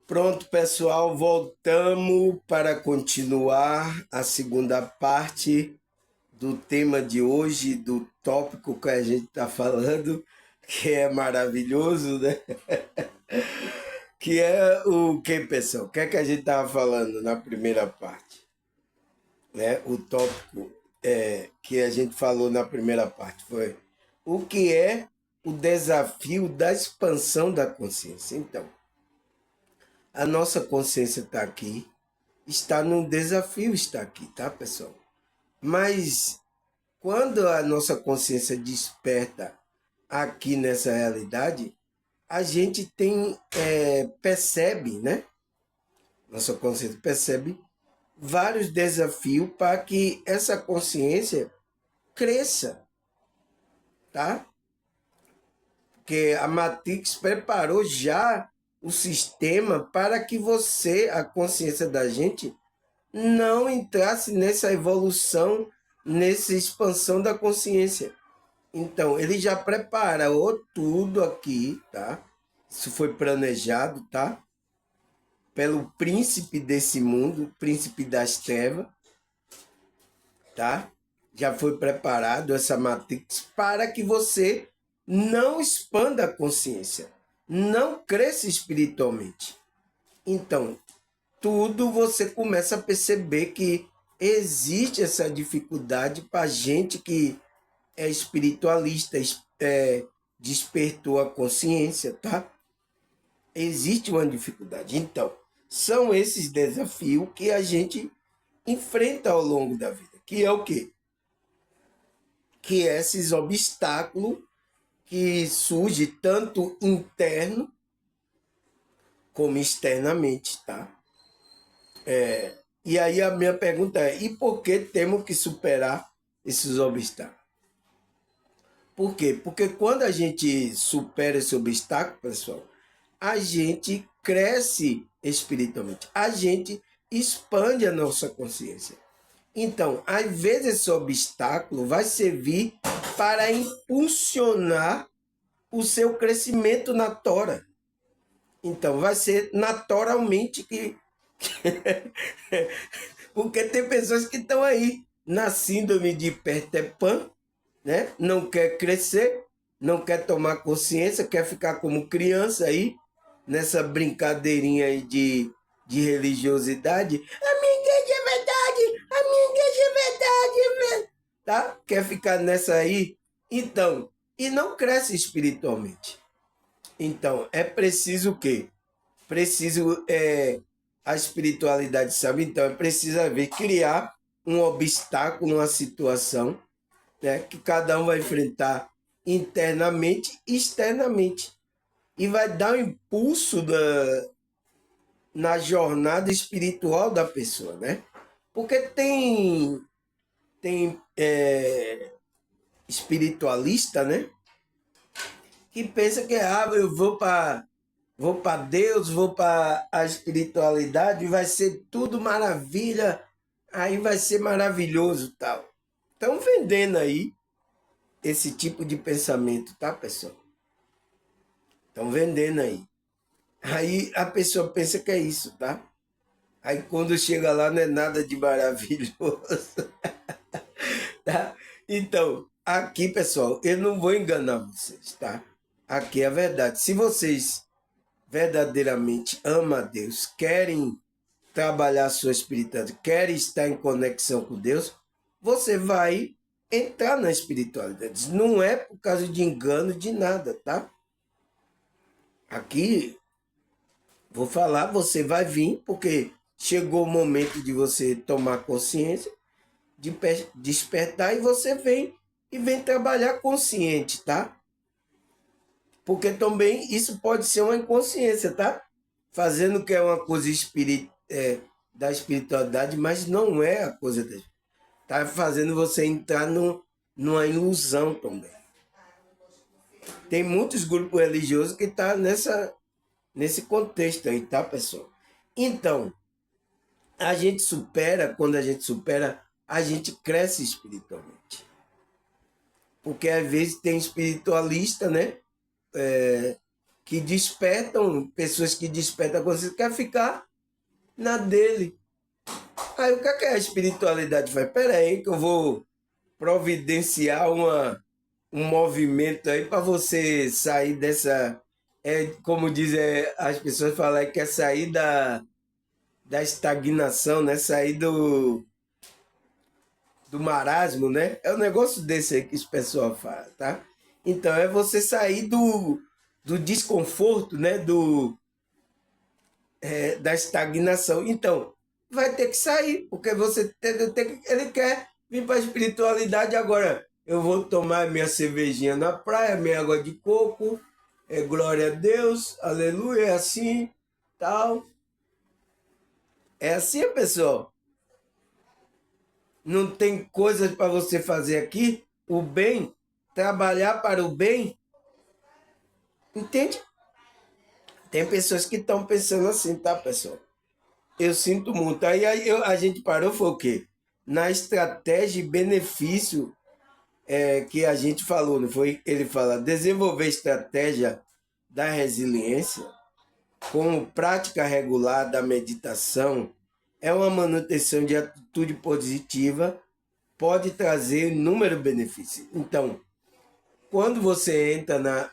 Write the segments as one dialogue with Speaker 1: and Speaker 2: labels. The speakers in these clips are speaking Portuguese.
Speaker 1: Pronto, pessoal, voltamos para continuar a segunda parte do tema de hoje, do tópico que a gente está falando, que é maravilhoso, né? Que é o que, pessoal? O que é que a gente estava falando na primeira parte? Né? O tópico que a gente falou na primeira parte foi o que é o desafio da expansão da consciência. Então, a nossa consciência está aqui, está num desafio estar aqui, tá, pessoal? Mas quando a nossa consciência desperta aqui nessa realidade, a gente percebe, né? Nossa consciência percebe vários desafios para que essa consciência cresça, tá? Porque a Matrix preparou já o sistema para que você, a consciência da gente, não entrasse nessa evolução, nessa expansão da consciência. Então, ele já preparou tudo aqui, tá? Isso foi planejado, tá? Pelo príncipe desse mundo, príncipe das trevas, tá? Já foi preparado essa matrix para que você não expanda a consciência, não cresça espiritualmente. Então, tudo você começa a perceber que existe essa dificuldade para gente que é espiritualista, despertou a consciência, tá? Existe uma dificuldade. Então, são esses desafios que a gente enfrenta ao longo da vida. Que é o quê? Que é esses obstáculos que surgem tanto interno como externamente, tá? E aí a minha pergunta é, e por que temos que superar esses obstáculos? Por quê? Porque quando a gente supera esse obstáculo, pessoal, a gente cresce espiritualmente, a gente expande a nossa consciência. Então, às vezes esse obstáculo vai servir para impulsionar o seu crescimento na tora. Então, vai ser naturalmente que. Porque tem pessoas que estão aí na síndrome de Peter Pan, né? Não quer crescer, não quer tomar consciência, quer ficar como criança aí, nessa brincadeirinha aí de religiosidade. A minha igreja é verdade, a minha igreja é verdade, tá? Quer ficar nessa aí? Então, e não cresce espiritualmente. Então, é preciso o quê? Preciso a espiritualidade, sabe? Então, é preciso haver, criar um obstáculo, uma situação, né, que cada um vai enfrentar internamente e externamente. E vai dar um impulso na jornada espiritual da pessoa, né? Porque tem espiritualista, né? Que pensa que eu vou para Deus, vou para a espiritualidade e vai ser tudo maravilha, aí vai ser maravilhoso tal. Estão vendendo aí esse tipo de pensamento, tá, pessoal? Estão vendendo aí. Aí a pessoa pensa que é isso, tá? Aí quando chega lá não é nada de maravilhoso, tá? Então, aqui, pessoal, eu não vou enganar vocês, tá? Aqui é a verdade. Se vocês verdadeiramente amam a Deus, querem trabalhar a sua espiritualidade, querem estar em conexão com Deus, você vai entrar na espiritualidade. Não é por causa de engano de nada, tá? Aqui vou falar, você vai vir, porque chegou o momento de você tomar consciência, de despertar, e você vem e vem trabalhar consciente, tá? Porque também isso pode ser uma inconsciência, tá? Fazendo que é uma coisa da espiritualidade, mas não é a coisa da. Tá fazendo você entrar numa ilusão também. Tem muitos grupos religiosos que estão nesse contexto aí, tá, pessoal? Então, a gente supera, quando a gente supera, a gente cresce espiritualmente. Porque às vezes tem espiritualista, né? que despertam, pessoas que despertam a consciência, quer ficar na dele. Aí o que é que a espiritualidade faz? Pera aí que eu vou providenciar um movimento aí para você sair dessa... como dizem as pessoas falam, é que é sair da estagnação, né? Sair do marasmo, né? É um negócio desse aí que os pessoal falam, tá? Então é você sair do desconforto, né? Da estagnação. Então, vai ter que sair, porque ele quer vir para a espiritualidade agora. Eu vou tomar minha cervejinha na praia, minha água de coco, glória a Deus, aleluia, é assim, tal. É assim, pessoal. Não tem coisas para você fazer aqui, o bem, trabalhar para o bem, entende? Tem pessoas que estão pensando assim, tá, pessoal? Eu sinto muito. A gente parou, foi o quê? Na estratégia e benefício que a gente falou, não foi? Ele fala, desenvolver estratégia da resiliência como prática regular da meditação é uma manutenção de atitude positiva, pode trazer inúmeros benefícios. Então, quando você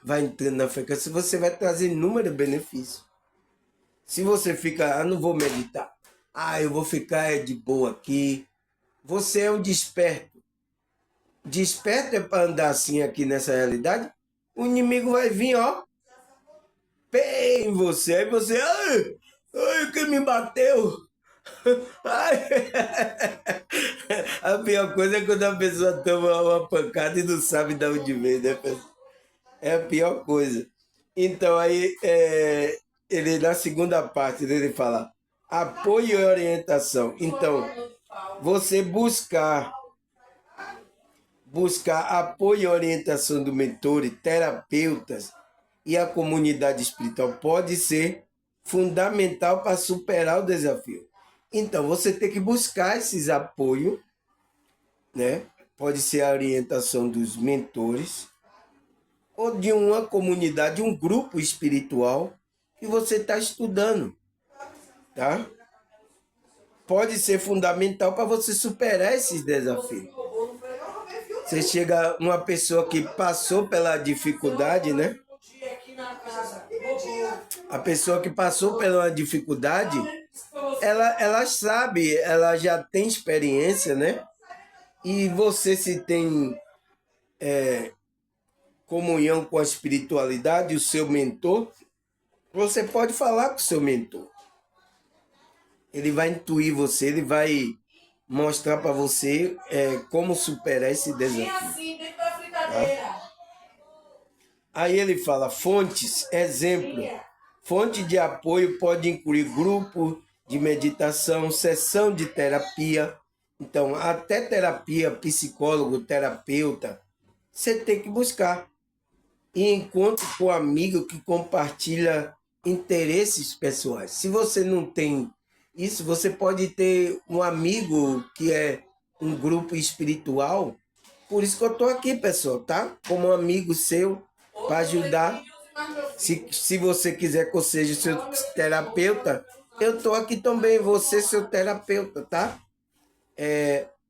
Speaker 1: vai entrando na frequência, você vai trazer inúmeros benefícios. Se você fica, não vou meditar, eu vou ficar de boa aqui. Você é um desperto. Desperto é para andar assim aqui nessa realidade. O inimigo vai vir, ó, pé em você. Aí você, ai, quem me bateu? Ai. A pior coisa é quando a pessoa toma uma pancada e não sabe de onde vem, né? É a pior coisa. Então, aí, ele, na segunda parte dele fala apoio e orientação. Então, você buscar apoio e orientação do mentor, terapeutas e a comunidade espiritual pode ser fundamental para superar o desafio. Então, você tem que buscar esses apoios, né? Pode ser a orientação dos mentores ou de uma comunidade, um grupo espiritual que você está estudando, tá? Pode ser fundamental para você superar esses desafios. Você chega uma pessoa que passou pela dificuldade, né? A pessoa que passou pela dificuldade, ela sabe, ela já tem experiência, né? E você se tem comunhão com a espiritualidade, o seu mentor, você pode falar com o seu mentor. Ele vai intuir você, ele vai mostrar para você como superar esse desafio. Tá? Aí ele fala, fontes, exemplo. Fonte de apoio pode incluir grupo de meditação, sessão de terapia. Então, até terapia, psicólogo, terapeuta, você tem que buscar. E encontro com amigo que compartilha interesses pessoais. Se você não tem isso, você pode ter um amigo que é um grupo espiritual. Por isso que eu estou aqui, pessoal, tá? Como um amigo seu, para ajudar. Se você quiser que eu seja seu terapeuta, eu estou aqui também, você seu terapeuta, tá?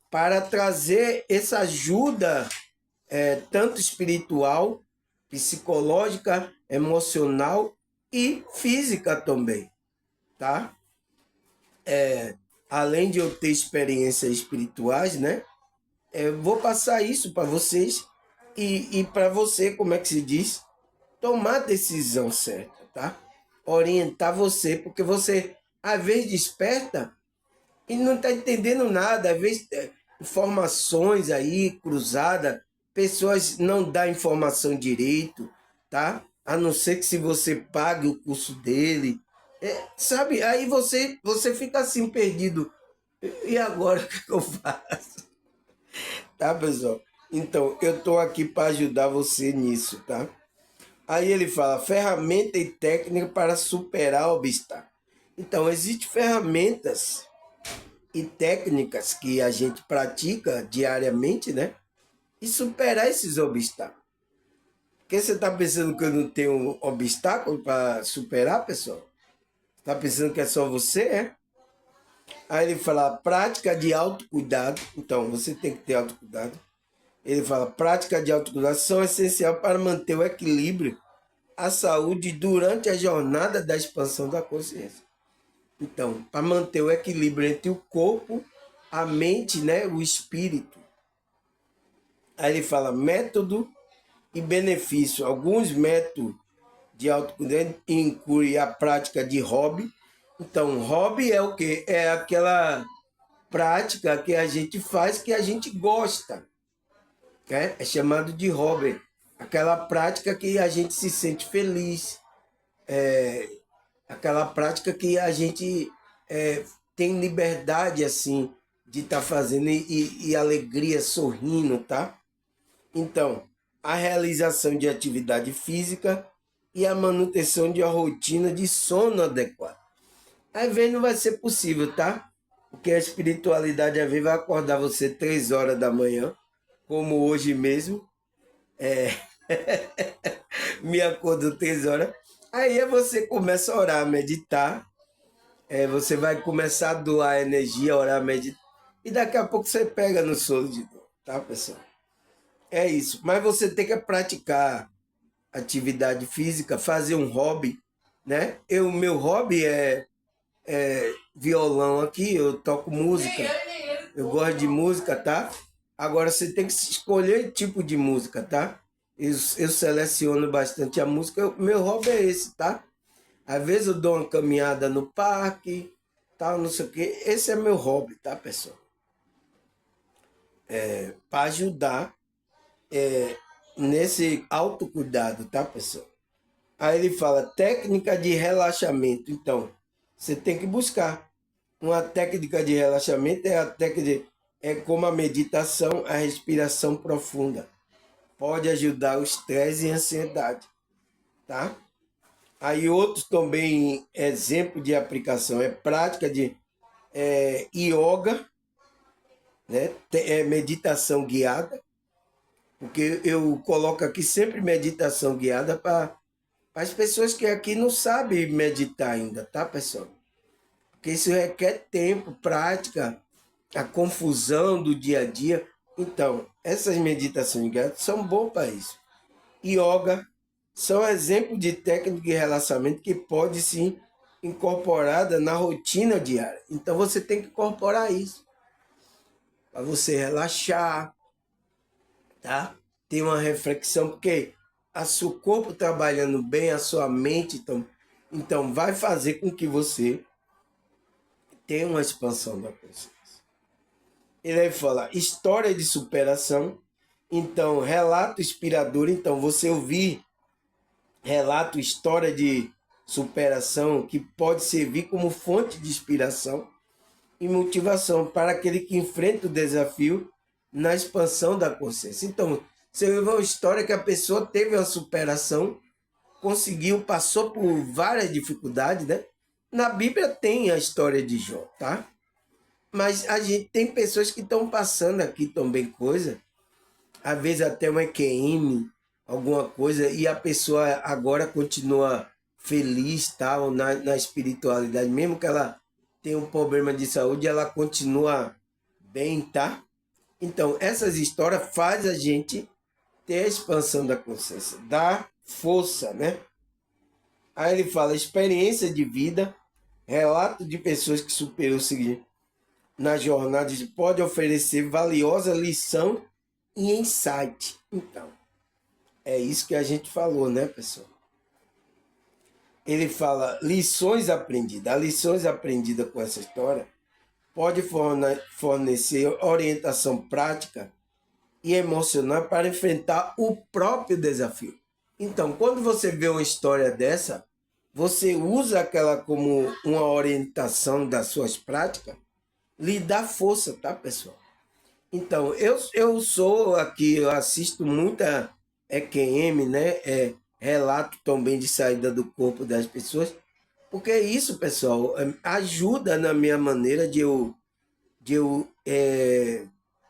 Speaker 1: Para trazer essa ajuda, tanto espiritual, psicológica, emocional e física também, tá? Além de eu ter experiências espirituais, né? Vou passar isso para vocês e para você, como é que se diz? Tomar a decisão certa, tá? Orientar você, porque você às vezes desperta e não está entendendo nada, às vezes informações aí cruzadas, pessoas não dão informação direito, tá? A não ser que se você pague o curso dele, sabe? Aí você fica assim perdido. E agora o que eu faço? Tá, pessoal? Então, eu estou aqui para ajudar você nisso, tá? Aí ele fala, ferramenta e técnica para superar obstáculos. Então, existem ferramentas e técnicas que a gente pratica diariamente, né? E superar esses obstáculos. Porque você está pensando que eu não tenho obstáculo para superar, pessoal? Está pensando que é só você, é? Aí ele fala prática de autocuidado. Então, você tem que ter autocuidado. Ele fala prática de autocuidado são essenciais para manter o equilíbrio, a saúde durante a jornada da expansão da consciência. Então, para manter o equilíbrio entre o corpo, a mente, né, o espírito. Aí ele fala método e benefício. Alguns métodos de autocuidado incluem a prática de hobby. Então, hobby é o quê? É aquela prática que a gente faz que a gente gosta, né? É chamado de hobby. Aquela prática que a gente se sente feliz, aquela prática que a gente tem liberdade assim de estar fazendo e alegria sorrindo, tá? Então, a realização de atividade física e a manutenção de uma rotina de sono adequada. Às vezes não vai ser possível, tá? Porque a espiritualidade às vezes vai acordar você 3 horas da manhã, como hoje mesmo, me acordou 3 horas. Aí você começa a orar, meditar, você vai começar a doar energia, orar, meditar, e daqui a pouco você pega no sono de novo, tá, pessoal? É isso. Mas você tem que praticar atividade física, fazer um hobby, né? Meu hobby é violão aqui, eu toco música, eu gosto de música, tá? Agora você tem que escolher tipo de música, tá? Eu seleciono bastante a música, meu hobby é esse, tá? Às vezes eu dou uma caminhada no parque, tal, não sei o quê. Esse é meu hobby, tá, pessoal? Para ajudar nesse autocuidado, tá, pessoal? Aí ele fala técnica de relaxamento. Então, você tem que buscar. Uma técnica de relaxamento é a técnica é como a meditação, a respiração profunda. Pode ajudar o estresse e a ansiedade, tá? Aí outros também exemplo de aplicação é prática de yoga, né? Meditação guiada, porque eu coloco aqui sempre meditação guiada para as pessoas que aqui não sabem meditar ainda, tá, pessoal? Porque isso requer tempo, prática, a confusão do dia a dia. Então, essas meditações guiadas são boas para isso. Yoga são exemplos de técnica de relaxamento que pode sim incorporada na rotina diária. Então você tem que incorporar isso para você relaxar, tá? Ter uma reflexão, porque a seu corpo trabalhando bem, a sua mente, então vai fazer com que você tenha uma expansão da consciência. Ele vai falar história de superação, então relato inspirador, então você ouvir relato, história de superação que pode servir como fonte de inspiração e motivação para aquele que enfrenta o desafio na expansão da consciência. Então, você vê uma história que a pessoa teve uma superação, conseguiu, passou por várias dificuldades, né? Na Bíblia tem a história de Jó, tá? Mas a gente tem pessoas que estão passando aqui também coisa, às vezes até um EQM, alguma coisa, e a pessoa agora continua feliz, tal, na espiritualidade, mesmo que ela tenha um problema de saúde, ela continua bem, tá? Então, essas histórias fazem a gente ter a expansão da consciência, dá força, né? Aí ele fala experiência de vida, relato de pessoas que superam o seguinte, na jornada pode oferecer valiosa lição e insight. Então, é isso que a gente falou, né, pessoal? Ele fala lições aprendidas. As lições aprendidas com essa história pode fornecer orientação prática e emocional para enfrentar o próprio desafio. Então, quando você vê uma história dessa, você usa aquela como uma orientação das suas práticas, lhe dá força, tá, pessoal? Então, eu sou aqui, eu assisto muita EQM, né? Relato também de saída do corpo das pessoas, porque isso, pessoal, ajuda na minha maneira de eu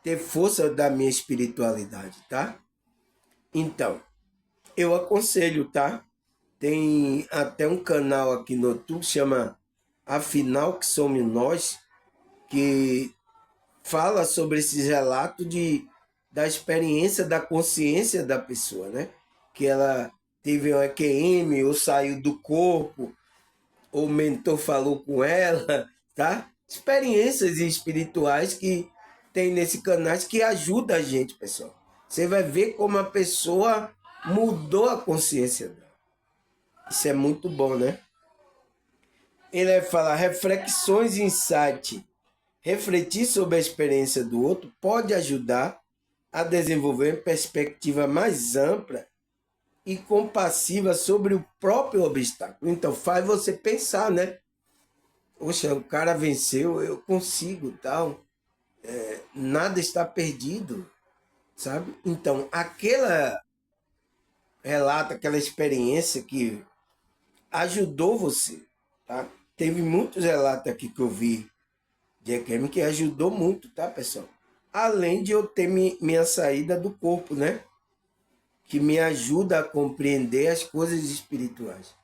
Speaker 1: ter força da minha espiritualidade, tá? Então, eu aconselho, tá? Tem até um canal aqui no YouTube, chama Afinal que Somos Nós, que fala sobre esses relatos da experiência da consciência da pessoa, né? Que ela teve um EQM, ou saiu do corpo, ou o mentor falou com ela, tá? Experiências espirituais que tem nesse canal que ajuda a gente, pessoal. Você vai ver como a pessoa mudou a consciência dela. Isso é muito bom, né? Ele vai falar reflexões e insight. Refletir sobre a experiência do outro pode ajudar a desenvolver perspectiva mais ampla e compassiva sobre o próprio obstáculo. Então, faz você pensar, né? Poxa, o cara venceu, eu consigo, tal. Nada está perdido, sabe? Então, aquela relato, aquela experiência que ajudou você, tá? Teve muitos relatos aqui que eu vi de EQM que ajudou muito, tá, pessoal? Além de eu ter minha saída do corpo, né? Que me ajuda a compreender as coisas espirituais.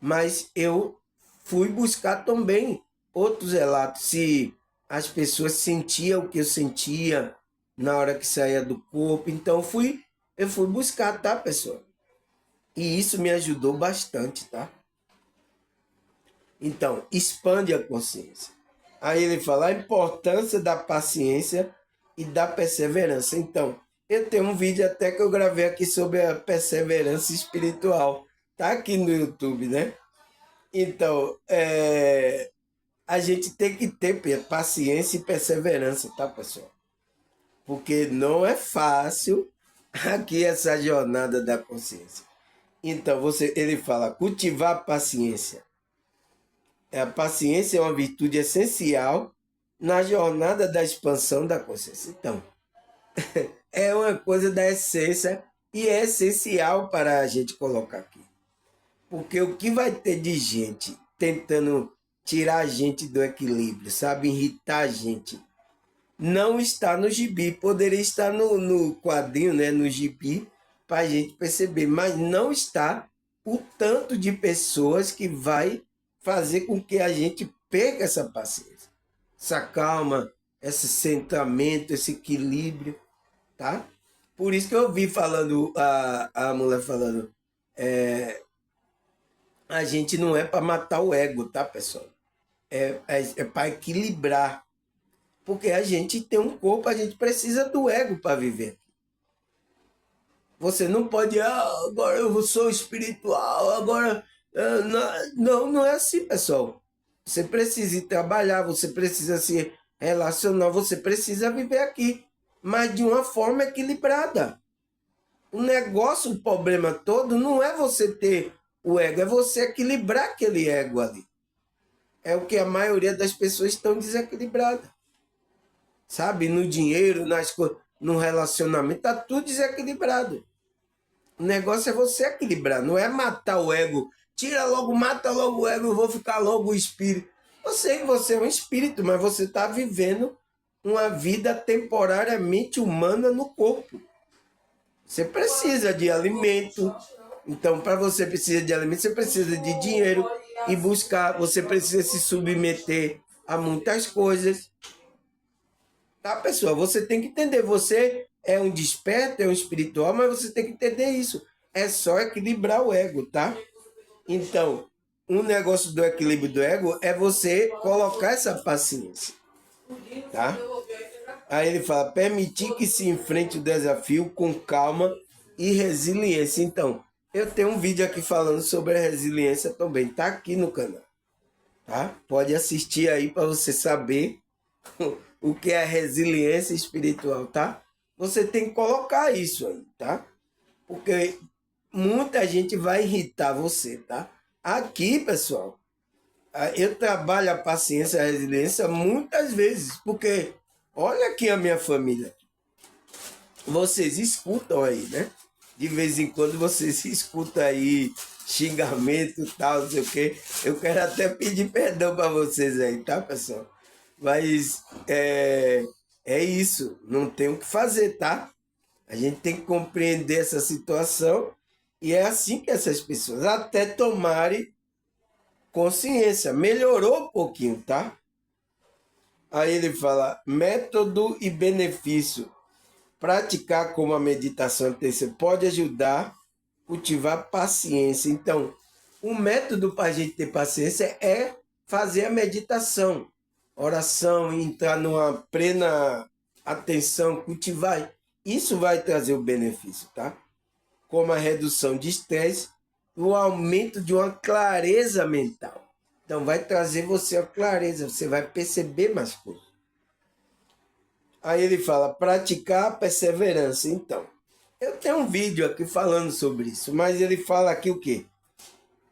Speaker 1: Mas eu fui buscar também outros relatos, se as pessoas sentiam o que eu sentia na hora que saía do corpo. Então eu fui buscar, tá, pessoal? E isso me ajudou bastante, tá? Então, expande a consciência. Aí ele fala a importância da paciência e da perseverança. Então, eu tenho um vídeo até que eu gravei aqui sobre a perseverança espiritual. Tá aqui no YouTube, né? Então, a gente tem que ter paciência e perseverança, tá, pessoal? Porque não é fácil aqui essa jornada da consciência. Então, ele fala, cultivar a paciência. A paciência é uma virtude essencial na jornada da expansão da consciência. Então, é uma coisa da essência e é essencial para a gente colocar aqui. Porque o que vai ter de gente tentando tirar a gente do equilíbrio, sabe? Irritar a gente. Não está no gibi. Poderia estar no quadrinho, né? No gibi, para a gente perceber. Mas não está o tanto de pessoas que vai fazer com que a gente perca essa paciência, essa calma, esse centramento, esse equilíbrio, tá? Por isso que eu vi falando, a mulher falando, a gente não é para matar o ego, tá, pessoal? É para equilibrar. Porque a gente tem um corpo, a gente precisa do ego para viver. Você não pode, agora eu sou espiritual, agora. Não é assim, pessoal. Você precisa ir trabalhar, você precisa se relacionar, você precisa viver aqui, mas de uma forma equilibrada. O negócio, o problema todo, não é você ter o ego, é você equilibrar aquele ego ali. É o que a maioria das pessoas estão desequilibradas. Sabe? No dinheiro, no relacionamento, tá tudo desequilibrado. O negócio é você equilibrar, não é matar o ego. Tira logo, mata logo o ego, eu vou ficar logo o espírito. Eu sei que você é um espírito, mas você está vivendo uma vida temporariamente humana no corpo. Você precisa de alimento. Então, para você precisar de alimento, você precisa de dinheiro e buscar. Você precisa se submeter a muitas coisas. Tá, pessoal? Você tem que entender. Você é um desperto, é um espiritual, mas você tem que entender isso. É só equilibrar o ego, tá? Então, um negócio do equilíbrio do ego é você colocar essa paciência, tá? Aí ele fala, permitir que se enfrente o desafio com calma e resiliência. Então, eu tenho um vídeo aqui falando sobre a resiliência também, tá aqui no canal, tá? Pode assistir aí para você saber o que é resiliência espiritual, tá? Você tem que colocar isso aí, tá? Porque muita gente vai irritar você, tá? Aqui, pessoal, eu trabalho a paciência e a resiliência muitas vezes, porque olha aqui a minha família. Vocês escutam aí, né? De vez em quando vocês escutam aí xingamento e tal, não sei o quê. Eu quero até pedir perdão para vocês aí, tá, pessoal? Mas é isso, não tem o que fazer, tá? A gente tem que compreender essa situação E é assim que essas pessoas, até tomarem consciência, melhorou um pouquinho, tá? Aí ele fala, método e benefício. Praticar como a meditação anterior pode ajudar a cultivar paciência. Então, o método para a gente ter paciência é fazer a meditação, oração, entrar numa plena atenção, cultivar. Isso vai trazer o benefício, tá? Como a redução de estresse e o aumento de uma clareza mental. Então, vai trazer você a clareza, você vai perceber mais coisas. Aí ele fala, praticar a perseverança. Então, eu tenho um vídeo aqui falando sobre isso, mas ele fala aqui o quê?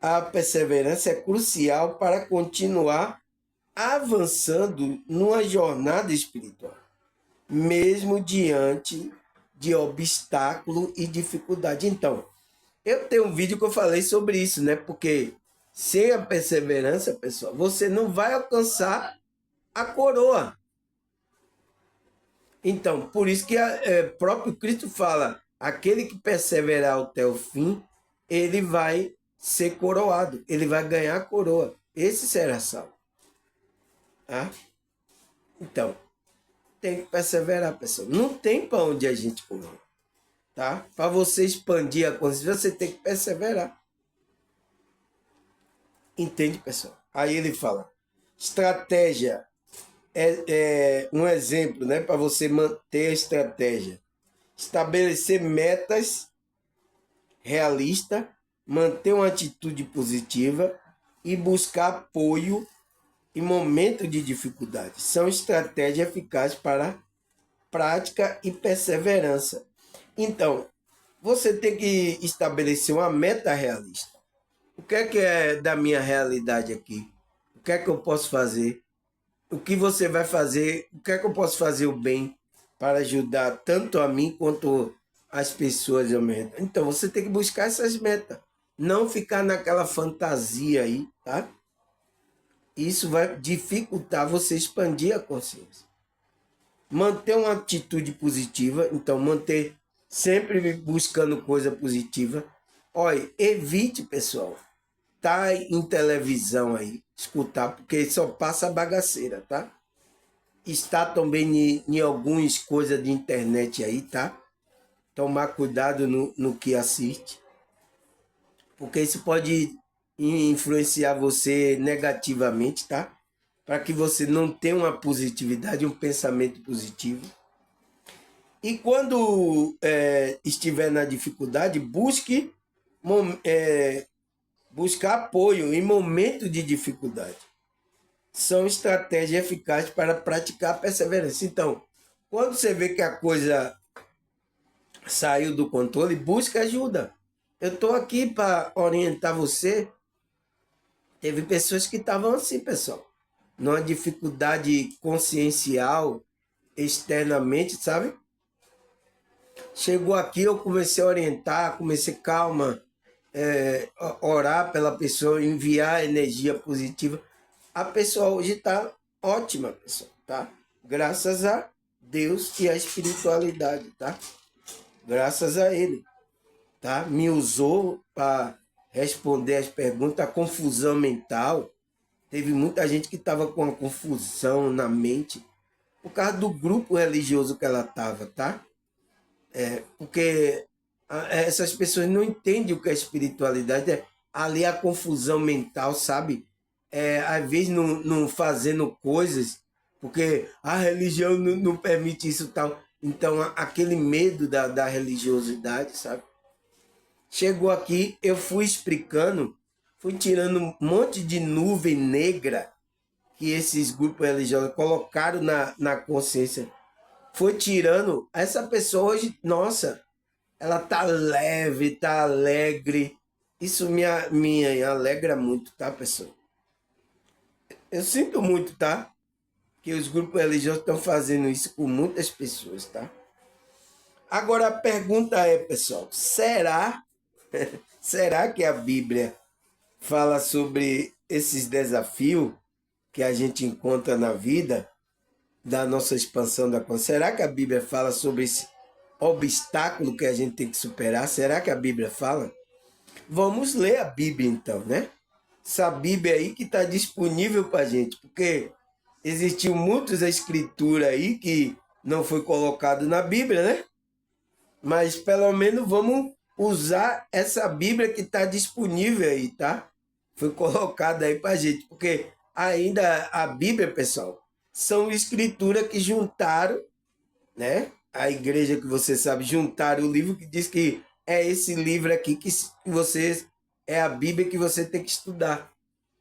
Speaker 1: A perseverança é crucial para continuar avançando numa jornada espiritual, mesmo diante de obstáculo e dificuldade. Então, eu tenho um vídeo que eu falei sobre isso, né? Porque sem a perseverança, pessoal, você não vai alcançar a coroa. Então, por isso que próprio Cristo fala, aquele que perseverar até o fim, ele vai ser coroado, ele vai ganhar a coroa. Esse será salvo. Tá? Então, tem que perseverar, pessoal. Não tem para onde a gente correr. Tá? Para você expandir a consciência, você tem que perseverar. Entende, pessoal? Aí ele fala, estratégia é um exemplo, né, para você manter a estratégia. Estabelecer metas realistas, manter uma atitude positiva e buscar apoio em momentos de dificuldade. São estratégias eficazes para prática e perseverança. Então, você tem que estabelecer uma meta realista. O que é da minha realidade aqui? O que é que eu posso fazer? O que você vai fazer? O que é que eu posso fazer o bem para ajudar tanto a mim quanto as pessoas ao meu redor? Então, você tem que buscar essas metas. Não ficar naquela fantasia aí, tá? Isso vai dificultar você expandir a consciência. Manter uma atitude positiva, então manter sempre buscando coisa positiva. Olha, evite, pessoal, tá em televisão aí, escutar, porque só passa bagaceira, tá? Está também em algumas coisas de internet aí, tá? Tomar cuidado no que assiste, porque isso pode influenciar você negativamente, tá? Para que você não tenha uma positividade, um pensamento positivo. E quando estiver na dificuldade, buscar apoio em momento de dificuldade. São estratégias eficazes para praticar a perseverança. Então, quando você vê que a coisa saiu do controle, busque ajuda. Eu estou aqui para orientar você. Teve pessoas que estavam assim, pessoal, numa dificuldade consciencial, externamente, sabe? Chegou aqui, eu comecei a orientar, comecei calma, orar pela pessoa, enviar energia positiva. A pessoa hoje está ótima, pessoal, tá? Graças a Deus e a espiritualidade, tá? Graças a Ele, tá? Me usou para responder as perguntas, a confusão mental. Teve muita gente que estava com uma confusão na mente por causa do grupo religioso que ela estava, tá? Porque essas pessoas não entendem o que é espiritualidade. Ali a confusão mental, sabe? Às vezes não fazendo coisas, porque a religião não permite isso tal. Então, aquele medo da religiosidade, sabe? Chegou aqui, eu fui explicando, fui tirando um monte de nuvem negra que esses grupos religiosos colocaram na consciência. Foi tirando. Essa pessoa hoje, nossa, ela tá leve, tá alegre. Isso me alegra muito, tá, pessoal? Eu sinto muito, tá? Que os grupos religiosos estão fazendo isso com muitas pessoas, tá? Agora a pergunta é, pessoal, será que a Bíblia fala sobre esses desafios que a gente encontra na vida, da nossa expansão da consciência? Será que a Bíblia fala sobre esse obstáculo que a gente tem que superar? Será que a Bíblia fala? vamos ler a Bíblia então, né? Essa Bíblia aí que está disponível para a gente, porque existiu muitas escrituras aí que não foi colocado na Bíblia, né? Mas pelo menos vamos usar essa Bíblia que está disponível aí, tá? Foi colocada aí para a gente, porque ainda a Bíblia, pessoal, são escrituras que juntaram, né? A igreja que você sabe, juntaram o livro que diz que é esse livro aqui que você é a Bíblia que você tem que estudar.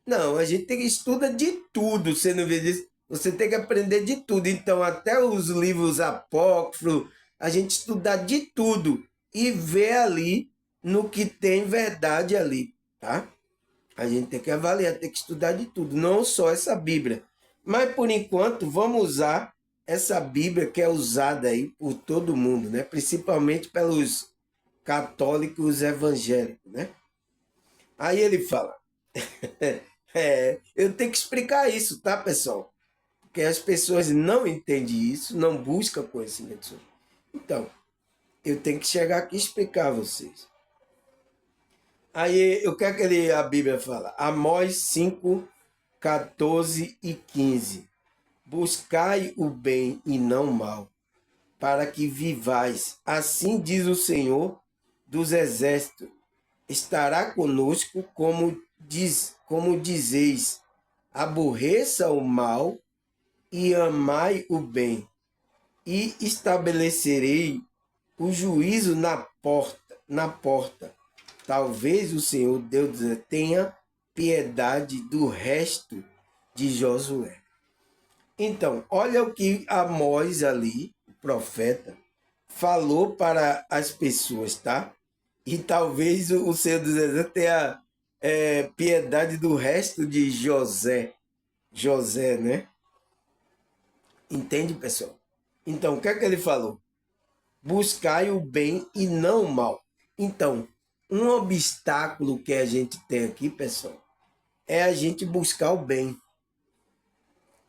Speaker 1: Não, a gente tem que estudar de tudo, você não vê disso? Você tem que aprender de tudo. Então, até os livros apócrifos, a gente estudar de tudo e ver ali no que tem verdade ali, tá? A gente tem que avaliar, tem que estudar de tudo, não só essa Bíblia. Mas, por enquanto, vamos usar essa Bíblia que é usada aí por todo mundo, né? Principalmente pelos católicos evangélicos, né? Aí ele fala, eu tenho que explicar isso, tá, pessoal? Porque as pessoas não entendem isso, não buscam conhecimento sobre. Então, eu tenho que chegar aqui e explicar a vocês. Aí, o que é que a Bíblia fala? Amós 5, 14 e 15. Buscai o bem e não o mal, para que vivais. Assim diz o Senhor dos Exércitos. Estará conosco como dizeis. Aborreça o mal e amai o bem, e estabelecerei o juízo na porta. Talvez o Senhor Deus tenha piedade do resto de Josué. Então, olha o que Amós ali, o profeta, falou para as pessoas, tá? E talvez o Senhor dos Exércitos tenha piedade do resto de José, né? Entende, pessoal? Então, o que é que ele falou? Buscai o bem e não o mal. Então, um obstáculo que a gente tem aqui, pessoal, é a gente buscar o bem,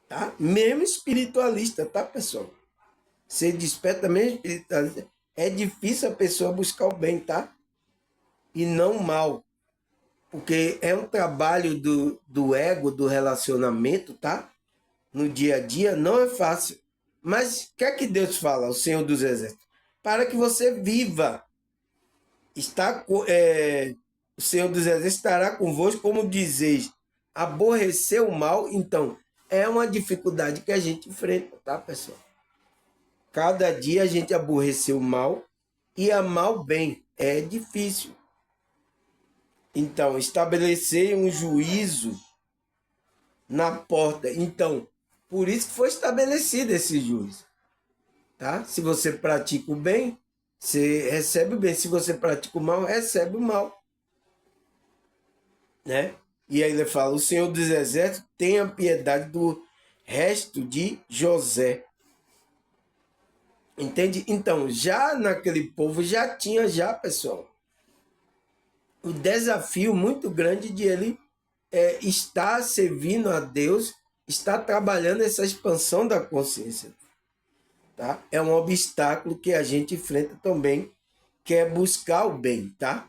Speaker 1: tá? Mesmo espiritualista, tá, pessoal? Ser desperta mesmo espiritualista, é difícil a pessoa buscar o bem, tá? E não o mal. Porque é um trabalho do ego, do relacionamento, tá? No dia a dia, não é fácil. Mas o que é que Deus fala, o Senhor dos Exércitos? Para que você viva. O Senhor dos Exércitos estará convosco, como dizeis, aborrecer o mal. Então, é uma dificuldade que a gente enfrenta, tá, pessoal? Cada dia a gente aborreceu o mal e amar o bem. É difícil. Então, estabelecer um juízo na porta. Então, por isso que foi estabelecido esse juízo. Tá? Se você pratica o bem, você recebe o bem. Se você pratica o mal, recebe o mal. Né? E aí ele fala, o Senhor dos Exércitos tenha piedade do resto de José. Entende? Então, já naquele povo, já, pessoal, o desafio muito grande de ele estar servindo a Deus, estar trabalhando essa expansão da consciência. Tá? É um obstáculo que a gente enfrenta também, que é buscar o bem, tá?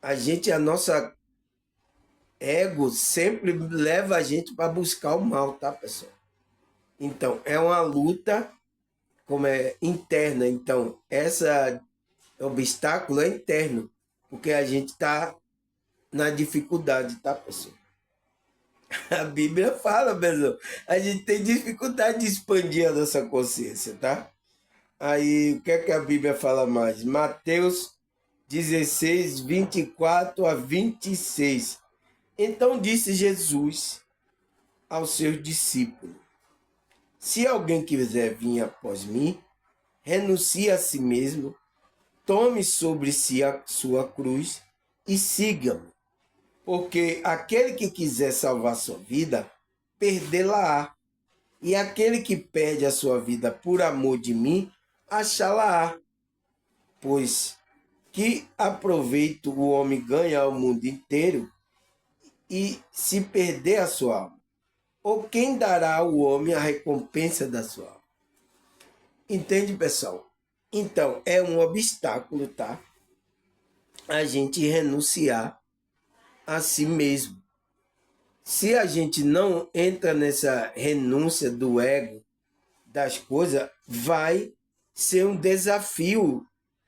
Speaker 1: A nossa ego sempre leva a gente para buscar o mal, tá, pessoal? Então, é uma luta como é interna. Então, esse obstáculo é interno, porque a gente está na dificuldade, tá, pessoal? A Bíblia fala, pessoal. A gente tem dificuldade de expandir a nossa consciência, tá? Aí, o que é que a Bíblia fala mais? Mateus 16, 24 a 26. Então disse Jesus aos seus discípulos: Se alguém quiser vir após mim, renuncie a si mesmo, tome sobre si a sua cruz e siga-me. Porque aquele que quiser salvar sua vida, perdê-la-á. E aquele que perde a sua vida por amor de mim, achá-la-á. Pois que aproveito o homem ganhar o mundo inteiro e se perder a sua alma? Ou quem dará ao homem a recompensa da sua alma? Entende, pessoal? Então, é um obstáculo, tá? a gente renunciar a si mesmo. Se a gente não entra nessa renúncia do ego, das coisas, vai ser um desafio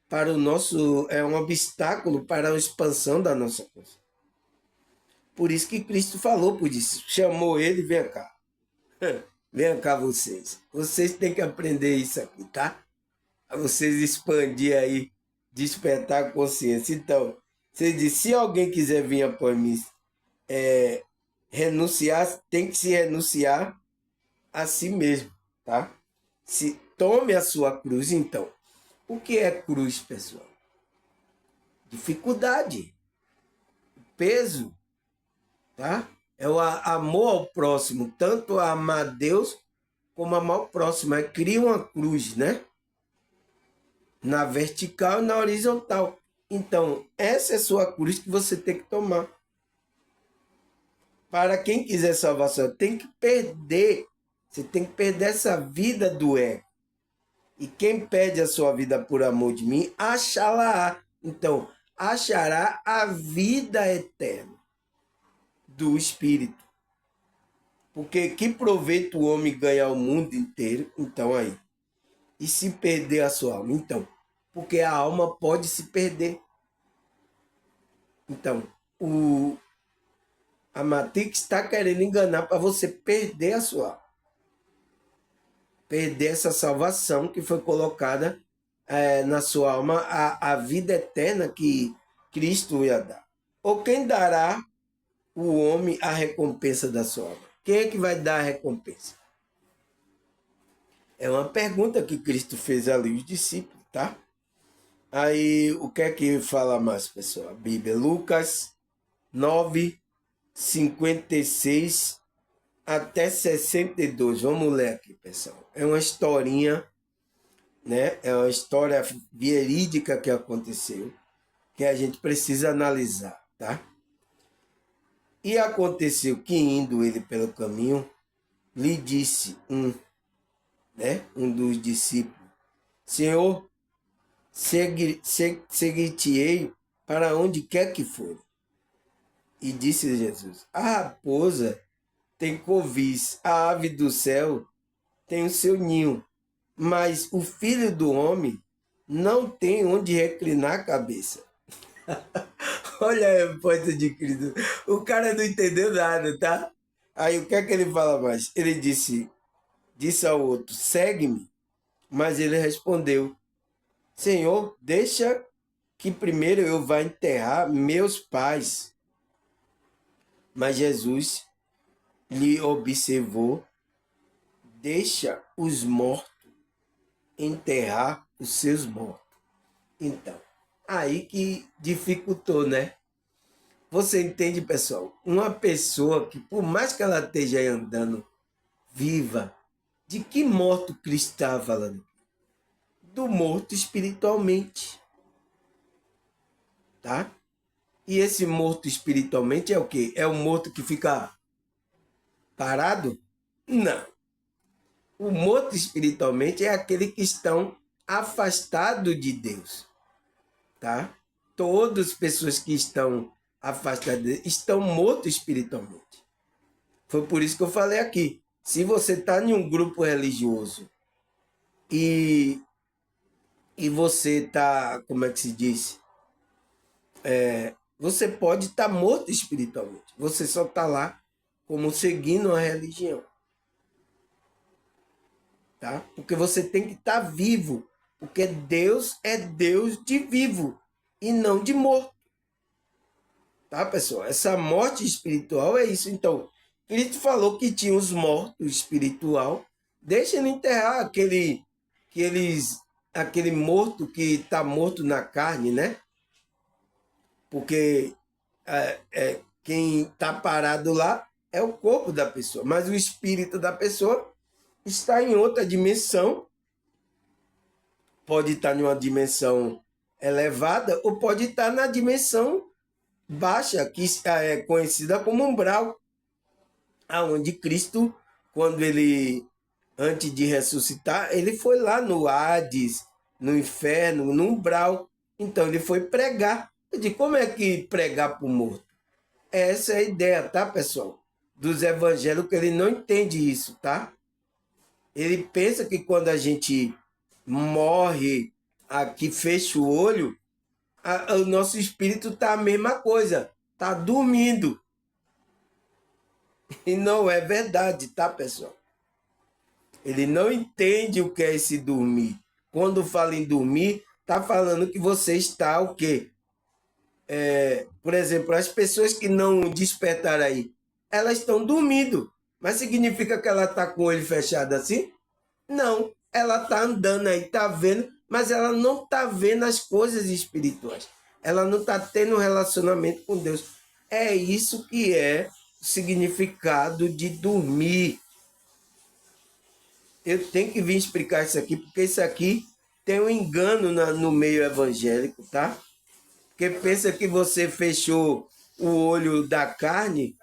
Speaker 1: para o nosso, um obstáculo para a expansão da nossa coisa. Por isso que Cristo falou por isso, chamou ele, vem cá. Vem cá vocês. Vocês têm que aprender isso aqui, tá? A vocês expandir aí, despertar a consciência. Então, você diz, se alguém quiser vir após mim, renunciar, tem que se renunciar a si mesmo, tá? Se tome a sua cruz, então. O que é cruz, pessoal? Dificuldade, peso, tá? É o amor ao próximo, tanto a amar a Deus como amar o próximo. É cria uma cruz, né? Na vertical e na horizontal. Então, essa é a sua cruz que você tem que tomar. Para quem quiser salvação, tem que perder. Você tem que perder essa vida do ego. E quem perde a sua vida por amor de mim, achará. Então, achará a vida eterna do Espírito. Porque que proveito o homem ganhar o mundo inteiro? Então, aí. E se perder a sua alma? Então, porque a alma pode se perder. Então, a Matrix está querendo enganar para você perder a sua alma. Perder essa salvação que foi colocada na sua alma, a vida eterna que Cristo ia dar. Ou quem dará o homem a recompensa da sua alma? Quem é que vai dar a recompensa? É uma pergunta que Cristo fez ali aos discípulos, tá? Aí, o que é que fala mais, pessoal? A Bíblia, Lucas 9, 56 até 62. Vamos ler aqui, pessoal. É uma historinha, né? É uma história verídica que aconteceu, que a gente precisa analisar, tá? E aconteceu que, indo ele pelo caminho, lhe disse um dos discípulos: Senhor, seguir-te-ei para onde quer que for. E disse Jesus: a raposa tem covis, a ave do céu tem o seu ninho, mas o filho do homem não tem onde reclinar a cabeça. Olha a resposta de Cristo. O cara não entendeu nada, tá? Aí o que é que ele fala mais? Ele disse ao outro: segue-me. Mas ele respondeu: Senhor, deixa que primeiro eu vá enterrar meus pais. Mas Jesus lhe observou: deixa os mortos enterrar os seus mortos. Então, aí que dificultou, né? Você entende, pessoal? Uma pessoa que, por mais que ela esteja aí andando viva, de que morto Cristo está falando? Do morto espiritualmente, tá? E esse morto espiritualmente é o quê? É o morto que fica parado? Não. O morto espiritualmente é aquele que estão afastados de Deus, tá? Todas as pessoas que estão afastadas de Deus estão mortos espiritualmente. Foi por isso que eu falei aqui. Se você está em um grupo religioso e você está, como é que se diz? Você pode estar morto espiritualmente. Você só está lá como seguindo a religião. Tá? Porque você tem que estar vivo. Porque Deus é Deus de vivo e não de morto. Tá, pessoal? Essa morte espiritual é isso. Então, Cristo falou que tinha os mortos espiritual. Deixa ele enterrar aquele morto que está morto na carne, né? Porque quem está parado lá é o corpo da pessoa, mas o espírito da pessoa está em outra dimensão. Pode estar em uma dimensão elevada ou pode estar na dimensão baixa, que é conhecida como umbral, aonde Cristo, quando ele, antes de ressuscitar, ele foi lá no Hades, no inferno, no umbral. Então ele foi pregar. Eu digo, como é que pregar para o morto? Essa é a ideia, tá, pessoal? Dos evangélicos, ele não entende isso, tá? Ele pensa que quando a gente morre aqui, fecha o olho, o nosso espírito tá a mesma coisa, tá dormindo. E não é verdade, tá, pessoal? Ele não entende o que é esse dormir. Quando fala em dormir, tá falando que você está o quê? Por exemplo, as pessoas que não despertaram aí, elas estão dormindo. Mas significa que ela está com o olho fechado assim? Não. Ela está andando aí, está vendo, mas ela não está vendo as coisas espirituais. Ela não está tendo um relacionamento com Deus. É isso que é o significado de dormir. Eu tenho que vir explicar isso aqui, porque isso aqui tem um engano no meio evangélico, tá? Porque pensa que você fechou o olho da carne,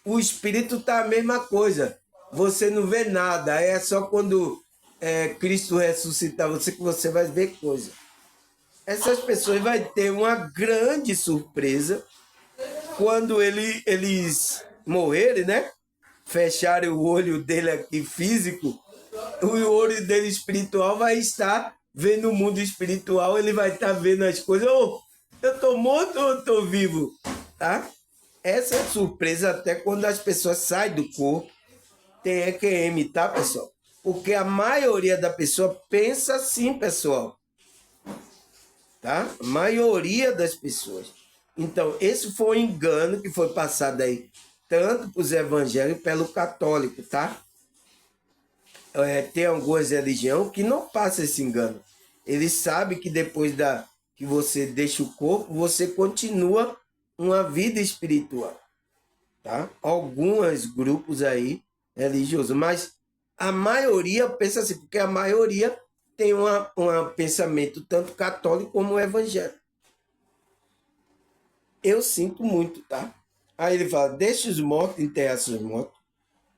Speaker 1: o espírito tá a mesma coisa. Você não vê nada, é só quando Cristo ressuscitar você que você vai ver coisa. Essas pessoas vão ter uma grande surpresa quando eles morrerem, né? Fecharem o olho dele aqui físico, o olho dele espiritual vai estar vendo o mundo espiritual, ele vai estar vendo as coisas. Oh, eu estou morto ou estou vivo? Tá? Essa é surpresa até quando as pessoas saem do corpo. Tem EQM, tá, pessoal? Porque a maioria da pessoa pensa assim, pessoal. Tá? A maioria das pessoas. Então, esse foi um engano que foi passado aí, tanto para os evangélicos pelo católico, tá? Tem algumas religiões que não passam esse engano. Ele sabe que depois que você deixa o corpo, você continua uma vida espiritual. Tá? Alguns grupos aí religiosos, mas a maioria pensa assim, porque a maioria tem um pensamento tanto católico como evangélico. Eu sinto muito, tá? Aí ele fala, deixa os mortos enterrar seus mortos,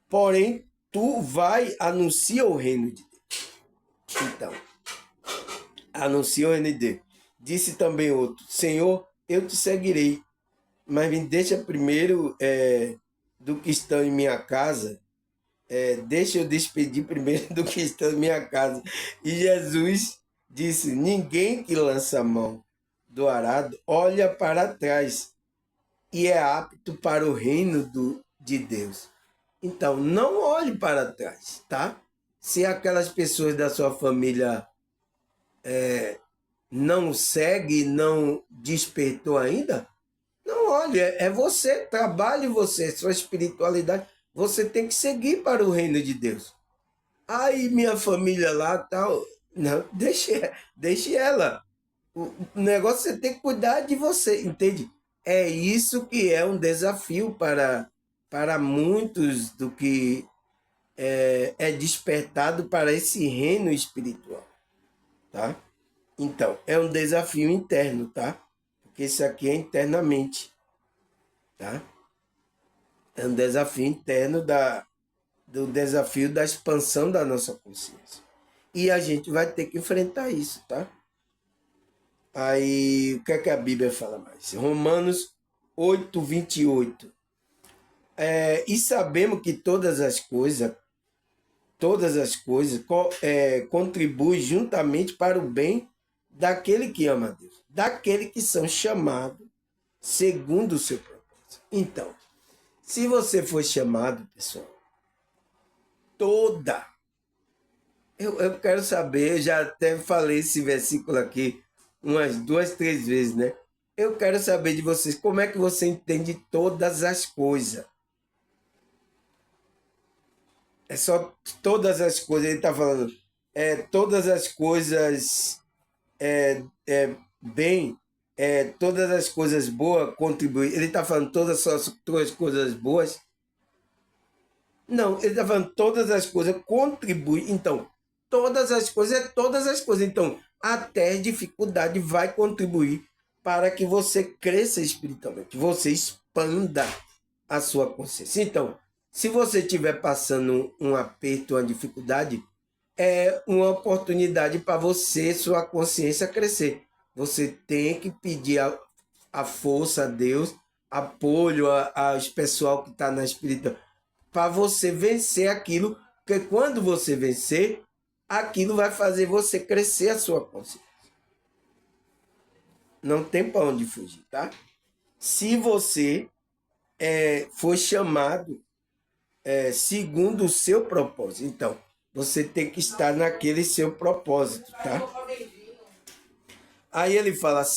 Speaker 1: porém tu vai anunciar o reino de Deus. Então, anuncia o reino de Deus. Disse também outro, Senhor, eu te seguirei, mas me deixa primeiro do que estão em minha casa, deixa eu despedir primeiro do que estão em minha casa. E Jesus disse, ninguém que lança a mão do arado olha para trás e é apto para o reino de Deus. Então, não olhe para trás, tá? Se aquelas pessoas da sua família não segue, não despertou ainda, não olhe, é você, trabalhe você, sua espiritualidade, você tem que seguir para o reino de Deus. Aí minha família lá tal, não, deixe ela. O negócio você tem que cuidar de você, entende? É isso que é um desafio para muitos do que é despertado para esse reino espiritual, tá? Então, é um desafio interno, tá? Porque isso aqui é internamente, tá? É um desafio interno do desafio da expansão da nossa consciência. E a gente vai ter que enfrentar isso, tá? Aí, o que é que a Bíblia fala mais? Romanos 8, 28. E sabemos que todas as coisas contribuem juntamente para o bem daquele que ama a Deus, daquele que são chamados segundo o seu propósito. Então, se você foi chamado, pessoal, toda. Eu quero saber, eu já até falei esse versículo aqui umas 2, 3 vezes, né? Eu quero saber de vocês, como é que você entende todas as coisas? É só todas as coisas, ele está falando, todas as coisas bem, todas as coisas boas contribuem. Ele está falando todas as coisas boas? Não, ele está falando todas as coisas contribuem. Então, todas as coisas é todas as coisas. Então, até a dificuldade vai contribuir para que você cresça espiritualmente, você expanda a sua consciência. Então, se você estiver passando um aperto, uma dificuldade, é uma oportunidade para você, sua consciência crescer. Você tem que pedir a força a Deus, apoio aos pessoal que está na espiritualidade, para você vencer aquilo, porque quando você vencer, aquilo vai fazer você crescer a sua consciência. Não tem para onde fugir, tá? Se você foi chamado segundo o seu propósito, então você tem que estar naquele seu propósito, tá? Aí ele fala, 2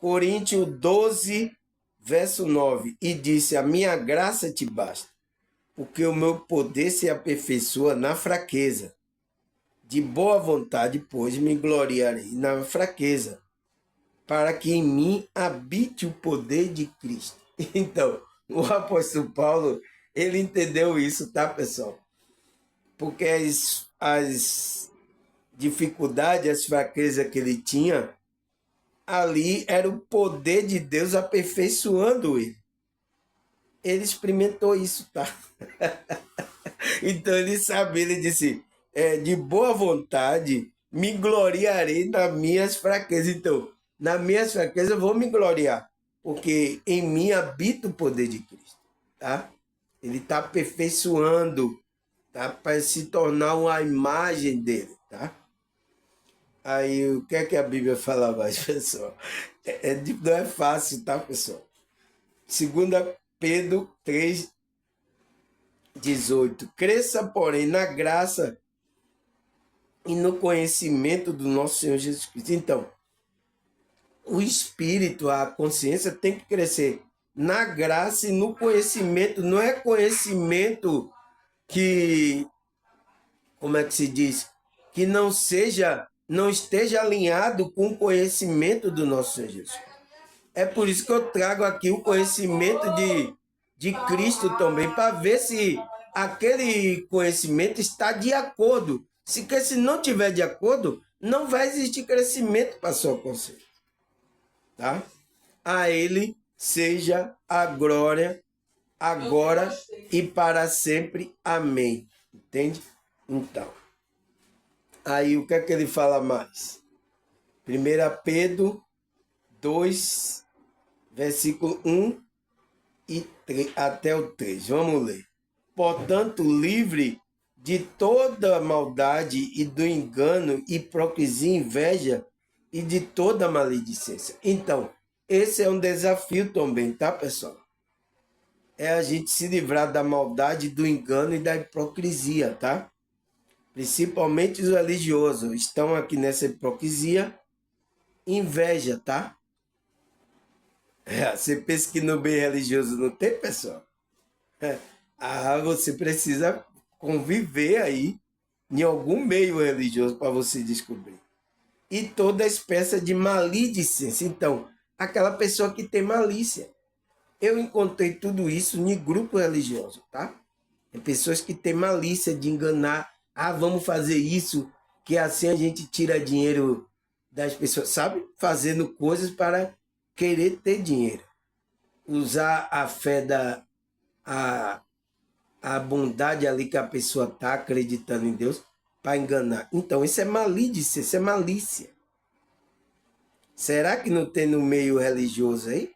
Speaker 1: Coríntios 12, verso 9, e disse, a minha graça te basta, porque o meu poder se aperfeiçoa na fraqueza. De boa vontade, pois, me gloriarei na fraqueza, para que em mim habite o poder de Cristo. Então, o apóstolo Paulo, ele entendeu isso, tá, pessoal? Porque as dificuldades, as fraquezas que ele tinha, ali era o poder de Deus aperfeiçoando ele. Ele experimentou isso, tá? Então ele sabe, ele disse, de boa vontade me gloriarei nas minhas fraquezas. Então, nas minhas fraquezas eu vou me gloriar, porque em mim habita o poder de Cristo, tá? Ele está aperfeiçoando, tá? Para se tornar uma imagem dele, tá? Aí, o que é que a Bíblia fala mais, pessoal? Não é fácil, tá, pessoal? 2 Pedro 3, 18. Cresça, porém, na graça e no conhecimento do nosso Senhor Jesus Cristo. Então, o espírito, a consciência tem que crescer na graça e no conhecimento. Não é conhecimento que, como é que se diz? Que não esteja alinhado com o conhecimento do nosso Senhor Jesus. É por isso que eu trago aqui o conhecimento de Cristo também, para ver se aquele conhecimento está de acordo. Se não tiver de acordo, não vai existir crescimento para a sua consciência. Tá? A ele seja a glória, agora e para sempre. Amém. Entende? Então, aí o que é que ele fala mais? 1 Pedro 2, versículo 1 e 3, até o 3. Vamos ler. Portanto, livre de toda maldade e do engano, hipocrisia, inveja e de toda maledicência. Então, esse é um desafio também, tá, pessoal? É a gente se livrar da maldade, do engano e da hipocrisia, tá? Principalmente os religiosos estão aqui nessa hipocrisia, inveja, tá? Você pensa que no meio religioso não tem, pessoal? Você precisa conviver aí em algum meio religioso para você descobrir. E toda espécie de maledicência. Então, aquela pessoa que tem malícia. Eu encontrei tudo isso em grupo religioso, tá? Tem pessoas que têm malícia de enganar. Vamos fazer isso, que assim a gente tira dinheiro das pessoas, sabe? Fazendo coisas para querer ter dinheiro. Usar a fé a bondade ali que a pessoa está acreditando em Deus para enganar. Então, isso é malícia, isso é malícia. Será que não tem no meio religioso aí?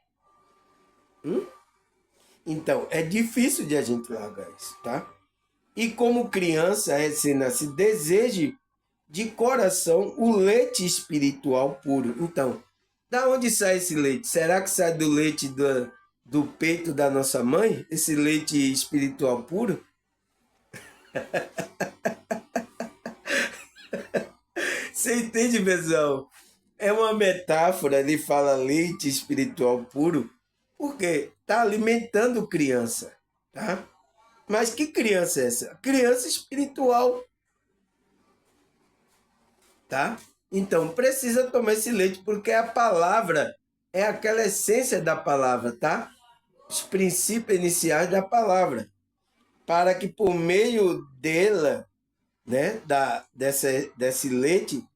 Speaker 1: Então, é difícil de a gente largar isso, tá? E como criança recém-nascida, deseje de coração o leite espiritual puro. Então, da onde sai esse leite? Será que sai do leite do peito da nossa mãe? Esse leite espiritual puro? Você entende, pessoal? É uma metáfora, ele fala leite espiritual puro, porque está alimentando criança, tá? Mas que criança é essa? Criança espiritual, tá? Então, precisa tomar esse leite, porque a palavra é aquela essência da palavra, tá? Os princípios iniciais da palavra, para que por meio dela, né, desse leite,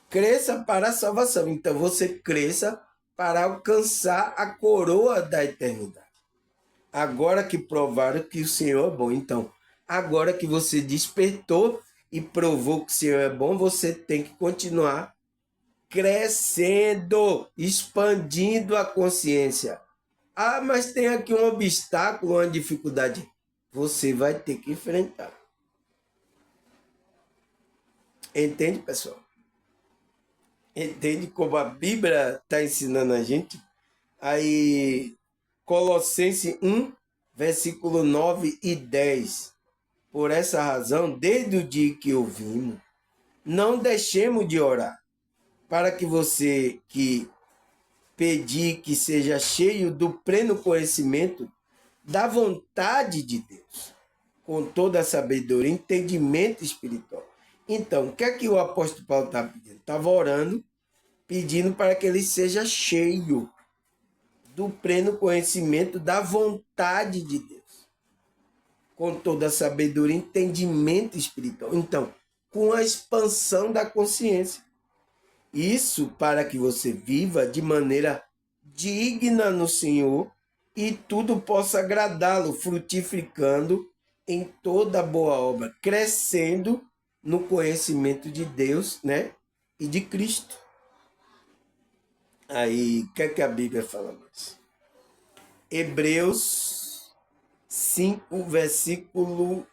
Speaker 1: cresça para a salvação. Então, você cresça para alcançar a coroa da eternidade. Agora que provaram que o Senhor é bom. Então, agora que você despertou e provou que o Senhor é bom, você tem que continuar crescendo, expandindo a consciência. Ah, mas tem aqui um obstáculo, uma dificuldade. Você vai ter que enfrentar. Entende, pessoal? Entende como a Bíblia está ensinando a gente? Aí, Colossenses 1, versículo 9 e 10. Por essa razão, desde o dia que ouvimos, não deixemos de orar, para que você que pedir que seja cheio do pleno conhecimento da vontade de Deus, com toda a sabedoria, entendimento espiritual. Então, o que é que o apóstolo Paulo estava pedindo? Estava orando, pedindo para que ele seja cheio do pleno conhecimento da vontade de Deus, com toda a sabedoria, entendimento espiritual. Então, com a expansão da consciência. Isso para que você viva de maneira digna no Senhor e tudo possa agradá-lo, frutificando em toda boa obra, crescendo no conhecimento de Deus, né? E de Cristo. Aí, o que é que a Bíblia fala mais? Hebreus 5, versículo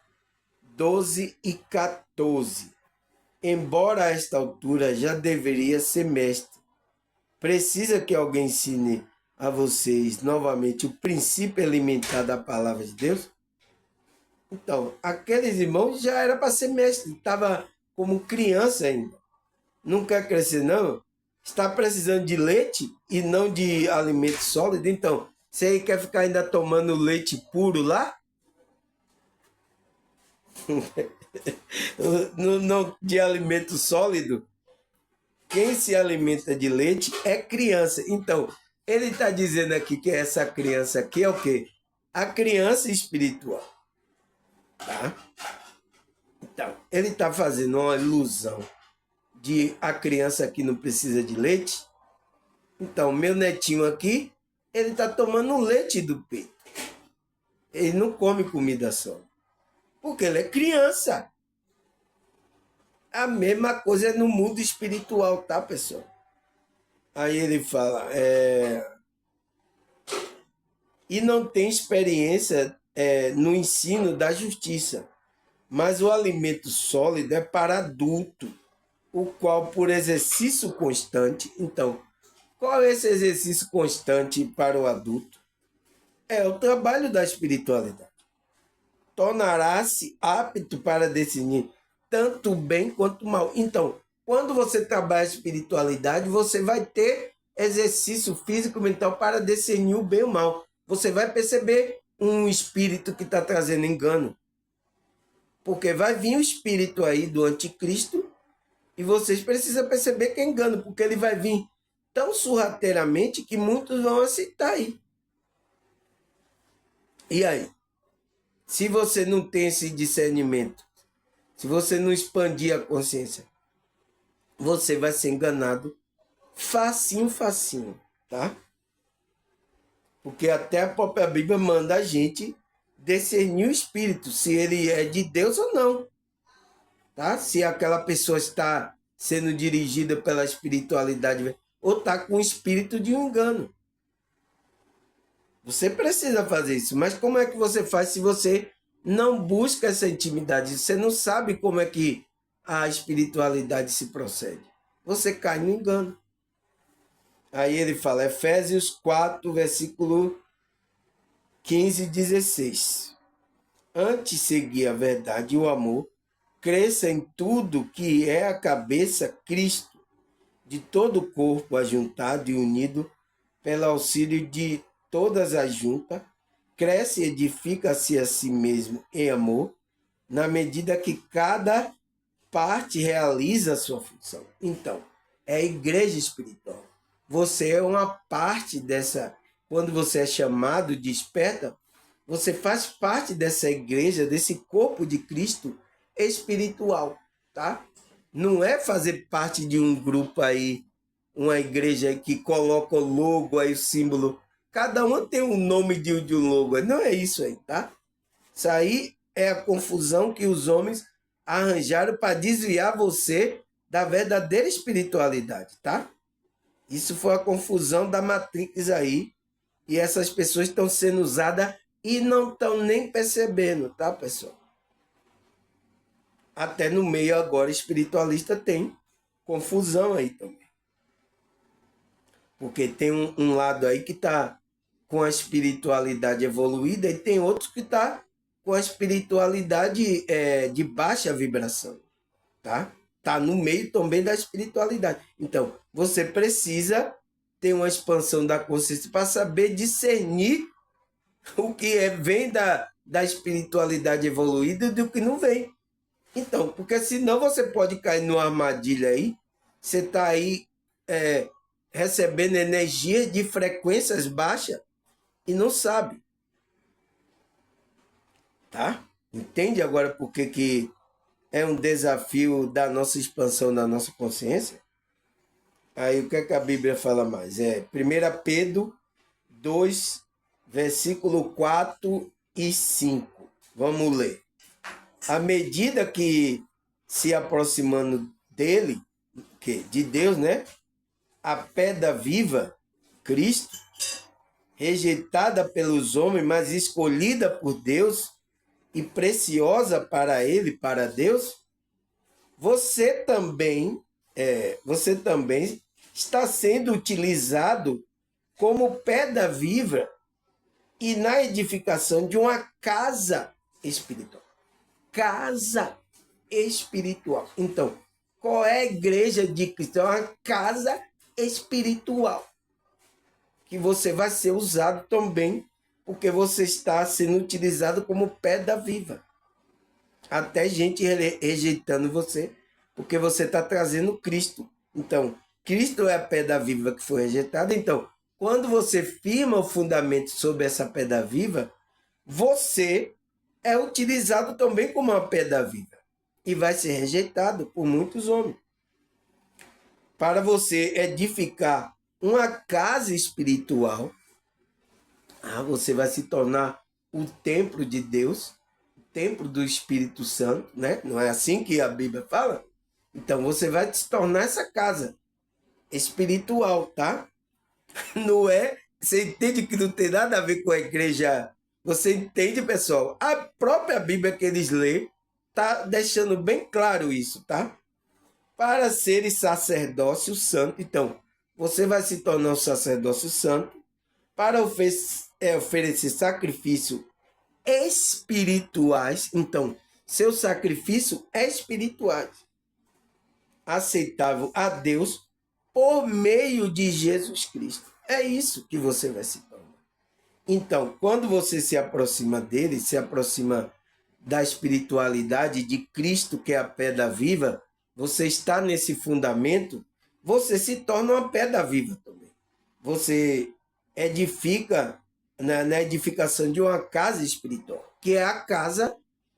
Speaker 1: 12 e 14. Embora a esta altura já deveria ser mestre, precisa que alguém ensine a vocês novamente o princípio elementar da palavra de Deus? Então, aqueles irmãos já era para ser mestre, estava como criança ainda. Não quer crescer, não? Está precisando de leite e não de alimento sólido? Então, você quer ficar ainda tomando leite puro lá? não de alimento sólido? Quem se alimenta de leite é criança. Então, ele está dizendo aqui que essa criança aqui é o quê? A criança espiritual. Tá? Então, ele está fazendo uma ilusão de a criança aqui não precisa de leite. Então, meu netinho aqui, ele está tomando leite do peito. Ele não come comida só. Porque ele é criança. A mesma coisa é no mundo espiritual, tá, pessoal? Aí ele fala, e não tem experiência no ensino da justiça, mas o alimento sólido é para adulto, o qual por exercício constante. Então, qual é esse exercício constante para o adulto? É o trabalho da espiritualidade. Tornará-se apto para discernir tanto o bem quanto o mal. Então, quando você trabalha a espiritualidade, você vai ter exercício físico e mental para discernir o bem e o mal. Você vai perceber um espírito que está trazendo engano. Porque vai vir o espírito aí do anticristo e vocês precisam perceber que é engano, porque ele vai vir tão sorrateiramente que muitos vão aceitar aí. E aí? Se você não tem esse discernimento, se você não expandir a consciência, você vai ser enganado facinho, facinho, tá? Porque até a própria Bíblia manda a gente discernir o espírito, se ele é de Deus ou não, tá? Se aquela pessoa está sendo dirigida pela espiritualidade ou está com o espírito de um engano. Você precisa fazer isso, mas como é que você faz se você não busca essa intimidade? Você não sabe como é que a espiritualidade se procede. Você cai no engano. Aí ele fala, Efésios 4, versículo 15 e 16. Antes seguir a verdade e o amor, cresça em tudo que é a cabeça, Cristo, de todo o corpo ajuntado e unido pelo auxílio de todas as juntas, cresce e edifica-se a si mesmo em amor, na medida que cada parte realiza a sua função. Então, é a igreja espiritual. Você é uma parte dessa. Quando você é chamado, desperta, você faz parte dessa igreja, desse corpo de Cristo espiritual, tá? Não é fazer parte de um grupo aí, uma igreja que coloca o logo aí, o símbolo. Cada um tem um nome de um logo. Não é isso aí, tá? Isso aí é a confusão que os homens arranjaram para desviar você da verdadeira espiritualidade, tá? Isso foi a confusão da Matrix aí, e essas pessoas estão sendo usadas e não estão nem percebendo, tá, pessoal? Até no meio agora espiritualista tem confusão aí também. Porque tem um lado aí que está com a espiritualidade evoluída e tem outros que está com a espiritualidade de baixa vibração, tá? Tá no meio também da espiritualidade. Então, você precisa ter uma expansão da consciência para saber discernir o que vem da espiritualidade evoluída e do que não vem. Então, porque senão você pode cair numa armadilha aí, você está aí recebendo energia de frequências baixas e não sabe, tá? Entende agora por que é um desafio da nossa expansão da nossa consciência? Aí o que é que a Bíblia fala mais? 1 Pedro 2, versículo 4 e 5. Vamos ler. À medida que se aproximando dele, de Deus, né? A pedra viva, Cristo, rejeitada pelos homens, mas escolhida por Deus e preciosa para ele, para Deus, você também está sendo utilizado como pedra viva e na edificação de uma casa espiritual. Casa espiritual. Então, qual é a igreja de Cristo? É uma casa espiritual. Que você vai ser usado também, porque você está sendo utilizado como pedra viva. Até gente rejeitando você, porque você está trazendo Cristo. Então, Cristo é a pedra viva que foi rejeitada. Então, quando você firma o fundamento sobre essa pedra viva, você é utilizado também como uma pedra viva e vai ser rejeitado por muitos homens. Para você edificar uma casa espiritual, você vai se tornar o templo de Deus, o templo do Espírito Santo, né? Não é assim que a Bíblia fala? Então você vai se tornar essa casa espiritual, tá? Não é? Você entende que não tem nada a ver com a igreja? Você entende, pessoal? A própria Bíblia que eles lêem tá deixando bem claro isso, tá? Para ser sacerdócio santo, então, você vai se tornar um sacerdócio santo para oferecer sacrifício espirituais. Então, seu sacrifício é espirituais, aceitável a Deus por meio de Jesus Cristo. É isso que você vai se tornar. Então, quando você se aproxima dele, se aproxima da espiritualidade de Cristo, que é a pedra viva, você está nesse fundamento, você se torna uma pedra viva também. Você edifica na edificação de uma casa espiritual, que é a casa,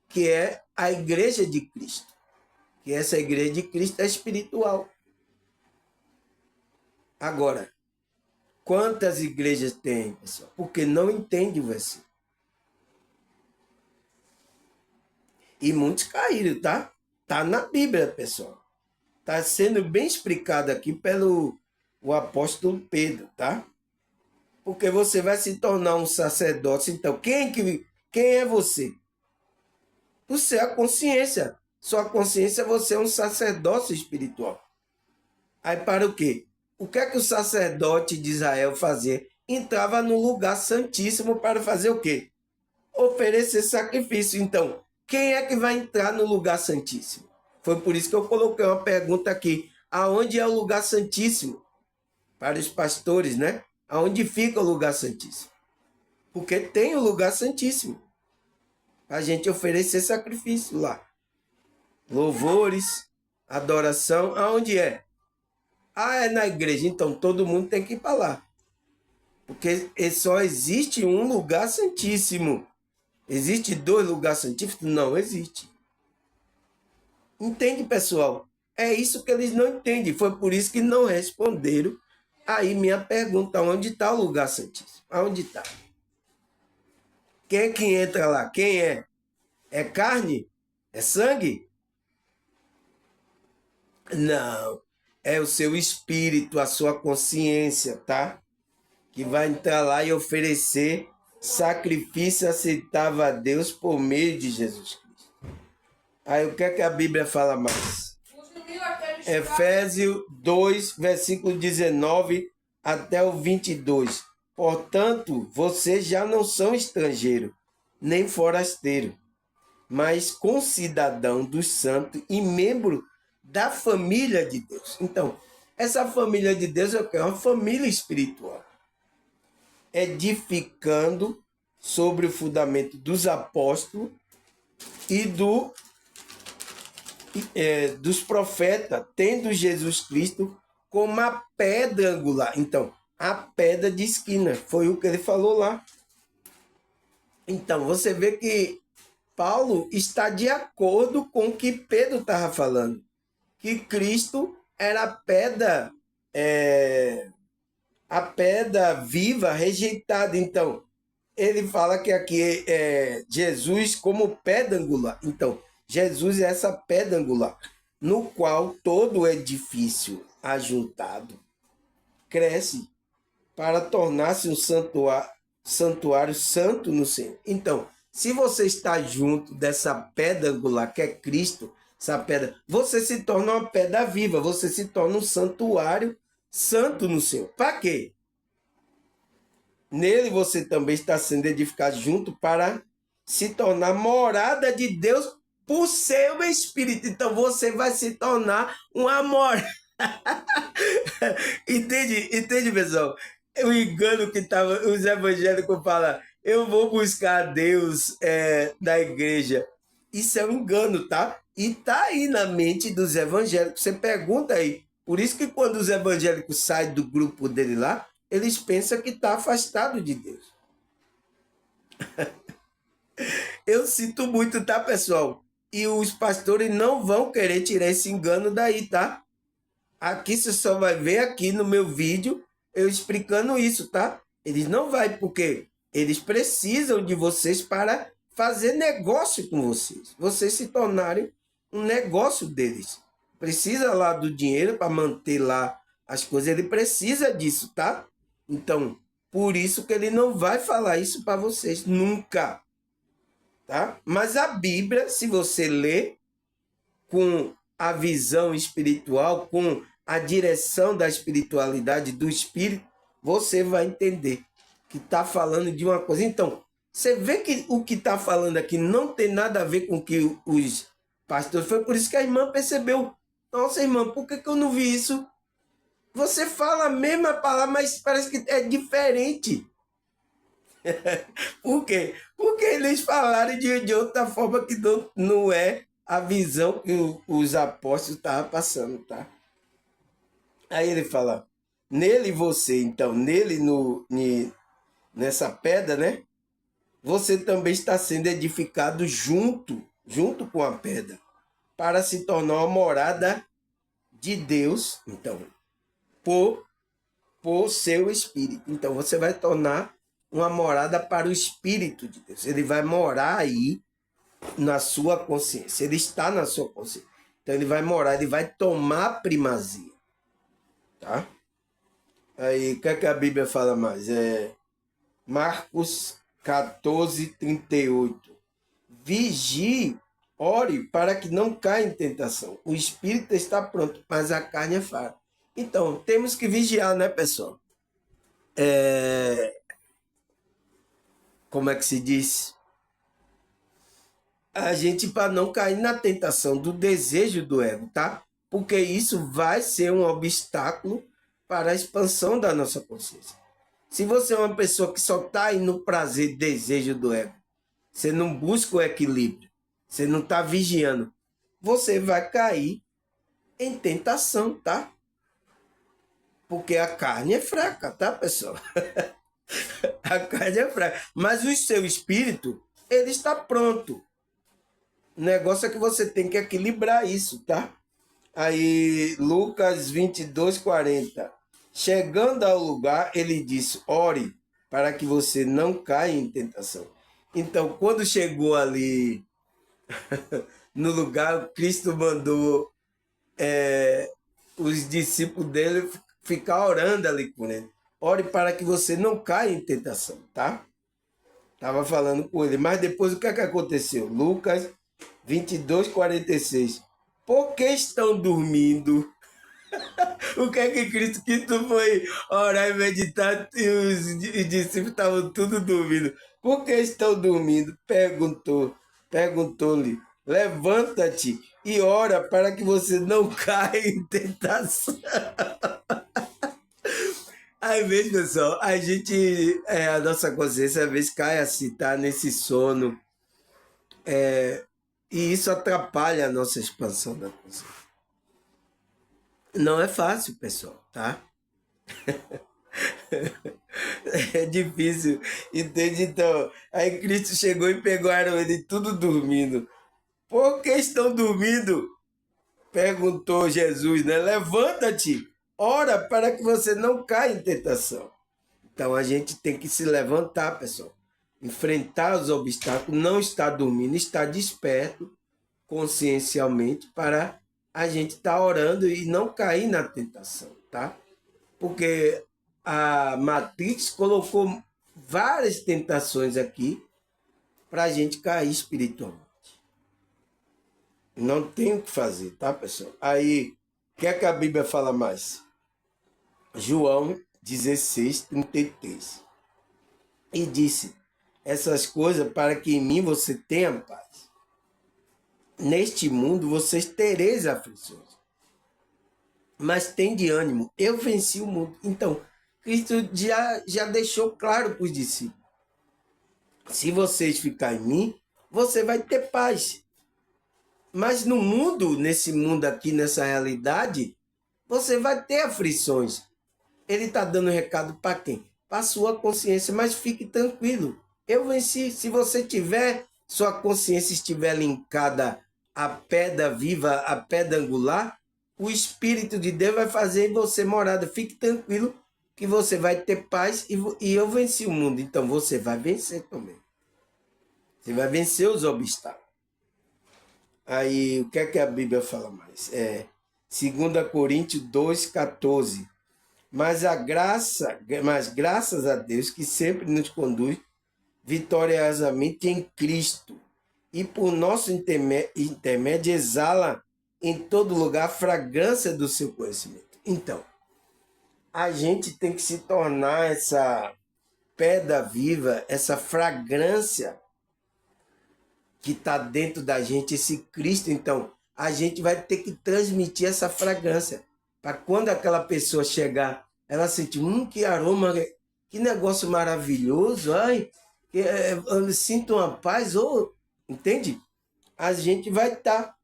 Speaker 1: que é a igreja de Cristo. Que essa igreja de Cristo é espiritual. Agora, quantas igrejas tem, pessoal? Porque não entende o versículo. E muitos caíram, tá? Tá na Bíblia, pessoal. Tá sendo bem explicado aqui pelo o apóstolo Pedro, tá? Porque você vai se tornar um sacerdote. Então, quem é você? Você é a consciência. Sua consciência, você é um sacerdócio espiritual. Aí para o quê? O que é que o sacerdote de Israel fazia? Entrava no lugar santíssimo para fazer o quê? Oferecer sacrifício. Então, quem é que vai entrar no lugar santíssimo? Foi por isso que eu coloquei uma pergunta aqui. Aonde é o lugar santíssimo? Para os pastores, né? Aonde fica o lugar santíssimo? Porque tem o lugar santíssimo. Para a gente oferecer sacrifício lá. Louvores, adoração, aonde é? É na igreja. Então todo mundo tem que ir para lá. Porque só existe um lugar santíssimo. Existe dois lugares santíssimos? Não existe. Entende, pessoal? É isso que eles não entendem. Foi por isso que não responderam aí minha pergunta. Onde está o lugar santíssimo? Aonde está? Quem é que entra lá? Quem é? É carne? É sangue? Não, é o seu espírito, a sua consciência, tá? Que vai entrar lá e oferecer sacrifício aceitável a Deus por meio de Jesus Cristo. Aí o que é que a Bíblia fala mais? Efésios 2, versículo 19 até o 22. Portanto, vocês já não são estrangeiros, nem forasteiros, mas concidadão dos santos e membro da família de Deus. Então, essa família de Deus é uma família espiritual, edificando sobre o fundamento dos apóstolos e dos profetas, tendo Jesus Cristo como a pedra angular. Então, a pedra de esquina, foi o que ele falou lá. Então, você vê que Paulo está de acordo com o que Pedro estava falando, que Cristo era a pedra viva rejeitada. Então, ele fala que aqui é Jesus como pedra angular. Então, Jesus é essa pedra angular, no qual todo edifício ajuntado cresce para tornar-se um santuário santo no Senhor. Então, se você está junto dessa pedra angular que é Cristo, essa pedra, você se torna uma pedra viva, você se torna um santuário santo no Senhor. Para quê? Nele você também está sendo edificado junto para se tornar morada de Deus por seu Espírito. Então você vai se tornar uma morada. Entende, pessoal? O engano que tava, os evangélicos falam, eu vou buscar Deus da igreja. Isso é um engano, tá? E tá aí na mente dos evangélicos. Você pergunta aí. Por isso que quando os evangélicos saem do grupo dele lá, eles pensam que está afastado de Deus. Eu sinto muito, tá, pessoal? E os pastores não vão querer tirar esse engano daí, tá? Aqui você só vai ver aqui no meu vídeo eu explicando isso, tá? Eles não vão, porque eles precisam de vocês para fazer negócio com vocês. Vocês se tornarem um negócio deles. Precisa lá do dinheiro para manter lá as coisas. Ele precisa disso, tá? Então, por isso que ele não vai falar isso para vocês, nunca. Tá? Mas a Bíblia, se você ler com a visão espiritual, com a direção da espiritualidade do Espírito, você vai entender que está falando de uma coisa. Então, você vê que o que está falando aqui não tem nada a ver com o que os pastores... Foi por isso que a irmã percebeu. Nossa, irmã, por que eu não vi isso? Você fala a mesma palavra, mas parece que é diferente. Por quê? Porque eles falaram de outra forma que não é a visão que os apóstolos estavam passando, tá? Aí ele fala, nele você, então, nessa pedra, né? Você também está sendo edificado junto com a pedra, para se tornar uma morada de Deus, então, por seu Espírito. Então, você vai tornar uma morada para o Espírito de Deus. Ele vai morar aí na sua consciência. Ele está na sua consciência. Então, ele vai morar, ele vai tomar primazia. Tá? Aí, o que é que a Bíblia fala mais? Marcos 14, 38. Vigie, ore para que não caia em tentação. O espírito está pronto, mas a carne é fraca. Então, temos que vigiar, né, pessoal? Como é que se diz? A gente, para não cair na tentação do desejo do ego, tá? Porque isso vai ser um obstáculo para a expansão da nossa consciência. Se você é uma pessoa que só está aí no prazer e desejo do ego, você não busca o equilíbrio, você não está vigiando, você vai cair em tentação, tá? Porque a carne é fraca, tá, pessoal? A carne é fraca. Mas o seu espírito, ele está pronto. O negócio é que você tem que equilibrar isso, tá? Aí, Lucas 22, 40. Chegando ao lugar, ele disse, ore para que você não caia em tentação. Então, quando chegou ali no lugar, Cristo mandou os discípulos dele ficar orando ali com ele. Ore para que você não caia em tentação, tá? Estava falando com ele. Mas depois o que é que aconteceu? Lucas 22:46. Por que estão dormindo? O que é que Cristo foi orar e meditar e os discípulos estavam tudo dormindo? Por que estão dormindo? Perguntou-lhe. Levanta-te e ora para que você não caia em tentação. Às vezes, pessoal, a nossa consciência às vezes cai assim, tá? Nesse sono. E isso atrapalha a nossa expansão da consciência. Não é fácil, pessoal, tá? É difícil, entende? Então, aí Cristo chegou e pegaram ele tudo dormindo. Por que estão dormindo? Perguntou Jesus, né? Levanta-te, ora para que você não caia em tentação. Então a gente tem que se levantar, pessoal. Enfrentar os obstáculos, não estar dormindo, estar desperto consciencialmente para a gente estar orando e não cair na tentação, tá? Porque a Matrix colocou várias tentações aqui para a gente cair espiritualmente. Não tem o que fazer, tá, pessoal? Aí, o que é que a Bíblia fala mais? João 16:33. E disse essas coisas para que em mim você tenha paz. Neste mundo vocês tereis aflições. Mas tem de ânimo, eu venci o mundo. Então, Cristo já deixou claro para os discípulos. Se vocês ficarem em mim, você vai ter paz. Mas no mundo, nesse mundo aqui, nessa realidade, você vai ter aflições. Ele está dando recado para quem? Para a sua consciência, mas fique tranquilo. Eu venci. Se você tiver, sua consciência estiver linkada à pedra viva, à pedra angular, o Espírito de Deus vai fazer em você morada. Fique tranquilo que você vai ter paz e eu venci o mundo. Então você vai vencer também. Você vai vencer os obstáculos. Aí, o que é que a Bíblia fala mais? 2 Coríntios 2:14. Mas graças a Deus que sempre nos conduz vitoriosamente em Cristo e por nosso intermédio exala em todo lugar a fragrância do seu conhecimento. Então, a gente tem que se tornar essa pedra viva, essa fragrância que está dentro da gente, esse Cristo. Então, a gente vai ter que transmitir essa fragrância para quando aquela pessoa chegar, ela sentir, que aroma, que negócio maravilhoso, ai, eu sinto uma paz, entende? A gente vai estar.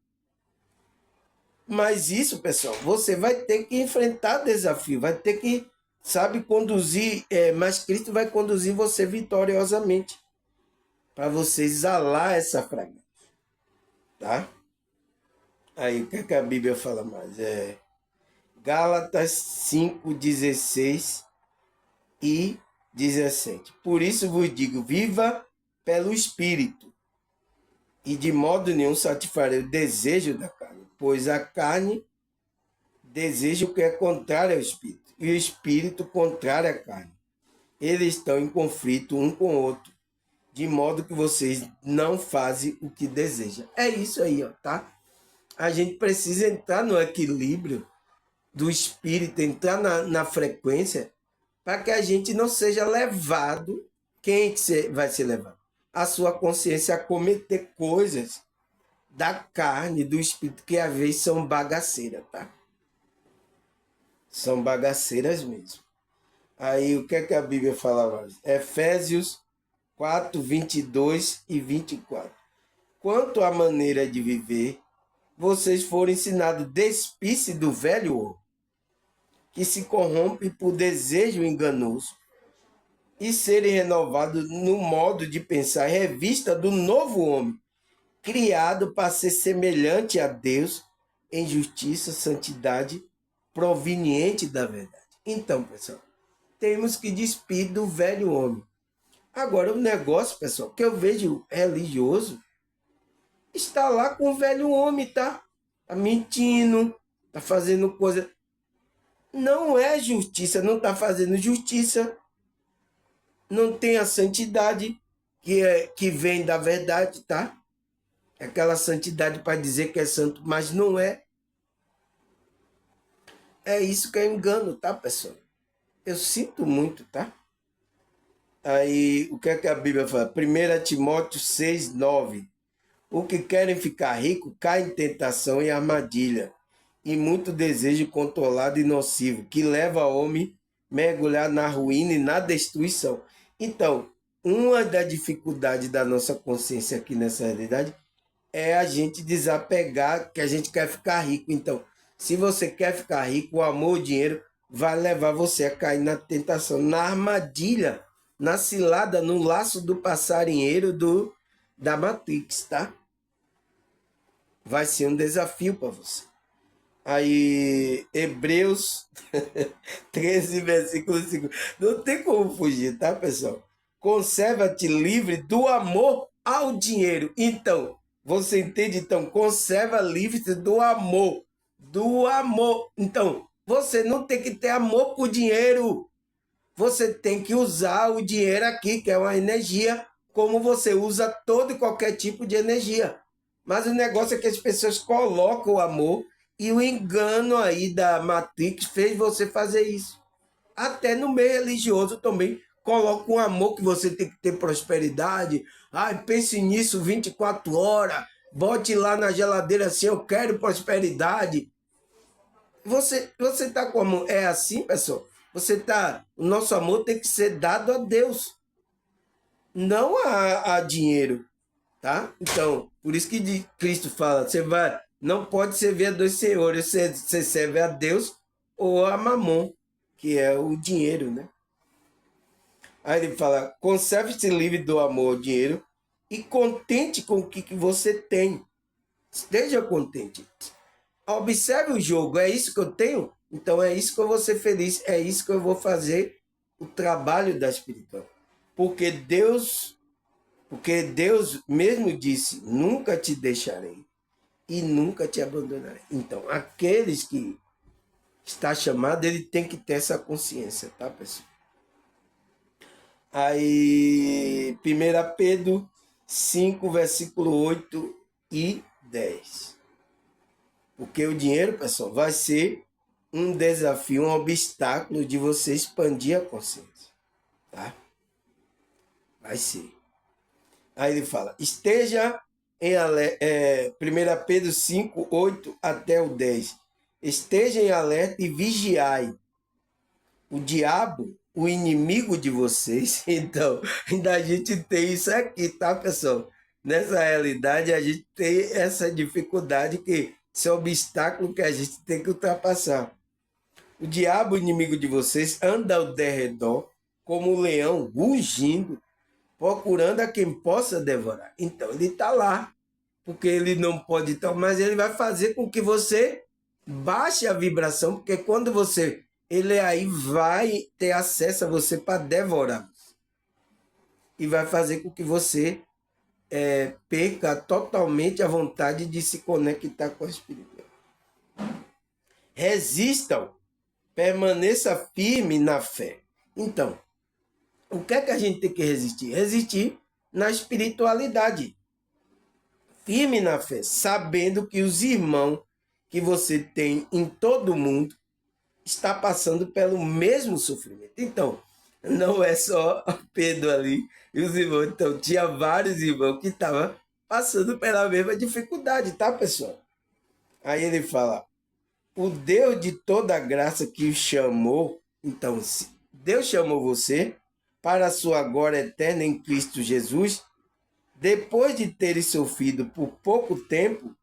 Speaker 1: Mas isso, pessoal, você vai ter que enfrentar desafio, vai ter que, sabe, conduzir, mas Cristo vai conduzir você vitoriosamente para você exalar essa fragrância, tá? Aí, o que é que a Bíblia fala mais? Gálatas 5:16 e 17. Por isso vos digo, viva pelo Espírito, e de modo nenhum satisfarei o desejo da carne, pois a carne deseja o que é contrário ao Espírito, e o Espírito contrário à carne. Eles estão em conflito um com o outro, de modo que vocês não fazem o que desejam. É isso aí, ó, tá? A gente precisa entrar no equilíbrio do espírito, entrar na frequência, para que a gente não seja levado. Quem que vai ser levado? A sua consciência a cometer coisas da carne, do espírito, que às vezes são bagaceiras, tá? São bagaceiras mesmo. Aí, o que é que a Bíblia fala mais? Efésios 4:22 e 24. Quanto à maneira de viver, vocês foram ensinados, despir-se do velho homem, que se corrompe por desejo enganoso, e serem renovados no modo de pensar, revista do novo homem, criado para ser semelhante a Deus em justiça, santidade, proveniente da verdade. Então, pessoal, temos que despir do velho homem. Agora, o negócio, pessoal, que eu vejo religioso, está lá com o velho homem, tá? Tá mentindo, está fazendo coisa. Não é justiça, não está fazendo justiça. Não tem a santidade que vem da verdade, tá? Aquela santidade para dizer que é santo, mas não é. É isso que é engano, tá, pessoal? Eu sinto muito, tá? Aí, o que é que a Bíblia fala? 1 Timóteo 6:9. O que querem ficar rico cai em tentação e armadilha, e muito desejo controlado e nocivo, que leva o homem a mergulhar na ruína e na destruição. Então, uma das dificuldades da nossa consciência aqui nessa realidade é a gente desapegar que a gente quer ficar rico. Então, se você quer ficar rico, o amor, o dinheiro vai levar você a cair na tentação, na armadilha, na cilada, no laço do passarinheiro da Matrix, tá? Vai ser um desafio para você. Aí, Hebreus 13, versículo 5. Não tem como fugir, tá, pessoal? Conserva-te livre do amor ao dinheiro. Então, você entende? Então, conserva livre do amor. Do amor. Então, você não tem que ter amor por dinheiro. Você tem que usar o dinheiro aqui, que é uma energia, como você usa todo e qualquer tipo de energia. Mas o negócio é que as pessoas colocam o amor e o engano aí da Matrix fez você fazer isso. Até no meio religioso também coloca um amor que você tem que ter prosperidade. Ai, pense nisso 24 horas. Bote lá na geladeira assim, eu quero prosperidade. Você tá como? É assim, pessoal? O nosso amor tem que ser dado a Deus, não a dinheiro, tá? Então, por isso que Cristo fala, não pode servir a dois senhores, você serve a Deus ou a Mamon, que é o dinheiro, né? Aí ele fala, conserve-se livre do amor ao dinheiro e contente com o que você tem. Esteja contente. Observe o jogo, é isso que eu tenho? Então é isso que eu vou ser feliz, é isso que eu vou fazer o trabalho da espiritual. Porque Deus mesmo disse, nunca te deixarei e nunca te abandonarei. Então, aqueles que está chamado, ele tem que ter essa consciência, tá, pessoal? Aí, 1 Pedro 5, versículo 8 e 10. Porque o dinheiro, pessoal, vai ser um desafio, um obstáculo de você expandir a consciência, tá? Vai ser. Aí ele fala, esteja em 1 Pedro 5, 8 até o 10. Esteja em alerta e vigiai. O diabo, o inimigo de vocês. Então, ainda a gente tem isso aqui, tá, pessoal? Nessa realidade, a gente tem essa dificuldade, que esse obstáculo que a gente tem que ultrapassar. O diabo, inimigo de vocês, anda ao derredor como um leão rugindo, procurando a quem possa devorar. Então, ele está lá, porque ele não pode, então, mas ele vai fazer com que você baixe a vibração, porque quando ele aí vai ter acesso a você para devorar. E vai fazer com que você perca totalmente a vontade de se conectar com a espiritualidade. Resistam, permaneça firme na fé. Então, o que é que a gente tem que resistir? Resistir na espiritualidade. Firme na fé, sabendo que os irmãos que você tem em todo o mundo está passando pelo mesmo sofrimento. Então, não é só Pedro ali e os irmãos. Então, tinha vários irmãos que estavam passando pela mesma dificuldade, tá, pessoal? Aí ele fala, o Deus de toda graça que o chamou, então, se Deus chamou você para a sua glória eterna em Cristo Jesus, depois de terem sofrido por pouco tempo,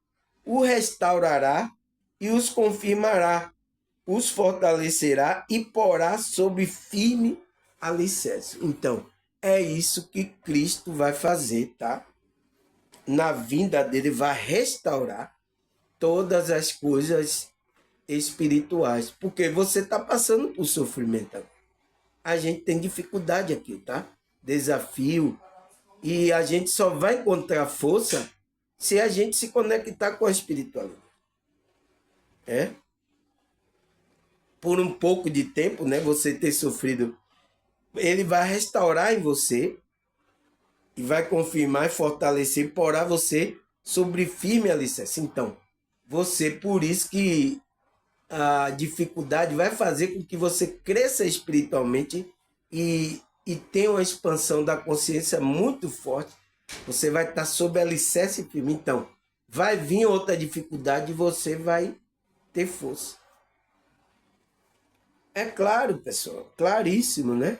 Speaker 1: o restaurará e os confirmará, os fortalecerá e porá sob firme alicerce. Então, é isso que Cristo vai fazer, tá? Na vinda dele, vai restaurar todas as coisas espirituais, porque você está passando por sofrimento. A gente tem dificuldade aqui, tá? Desafio. E a gente só vai encontrar força se a gente se conectar com a espiritualidade. É? por um pouco de tempo, né? Você ter sofrido, ele vai restaurar em você e vai confirmar e fortalecer, porá você sobre firme alicerce. Então, você, por isso que a dificuldade vai fazer com que você cresça espiritualmente e tenha uma expansão da consciência muito forte. Você vai estar sob alicerce firme. Então, vai vir outra dificuldade e você vai ter força. É claro, pessoal, claríssimo, né?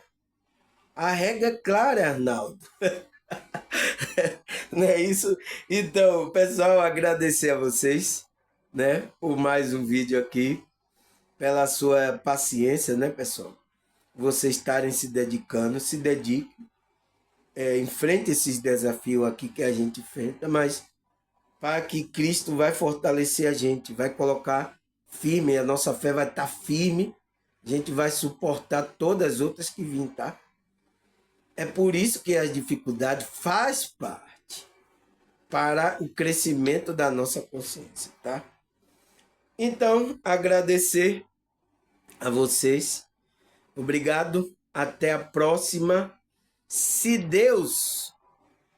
Speaker 1: A regra é clara, Arnaldo. Não é isso? Então, pessoal, agradecer a vocês, né, por mais um vídeo aqui, pela sua paciência, né, pessoal? Vocês estarem se dedicando, se dediquem, enfrente esses desafios aqui que a gente enfrenta, mas para que Cristo vai fortalecer a gente, vai colocar firme, a nossa fé vai estar firme, a gente vai suportar todas as outras que vêm, tá? É por isso que as dificuldades faz parte para o crescimento da nossa consciência, tá? Então, agradecer a vocês. Obrigado. Até a próxima. Se Deus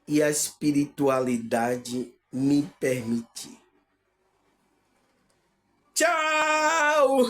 Speaker 1: e a espiritualidade me permitir. Tchau!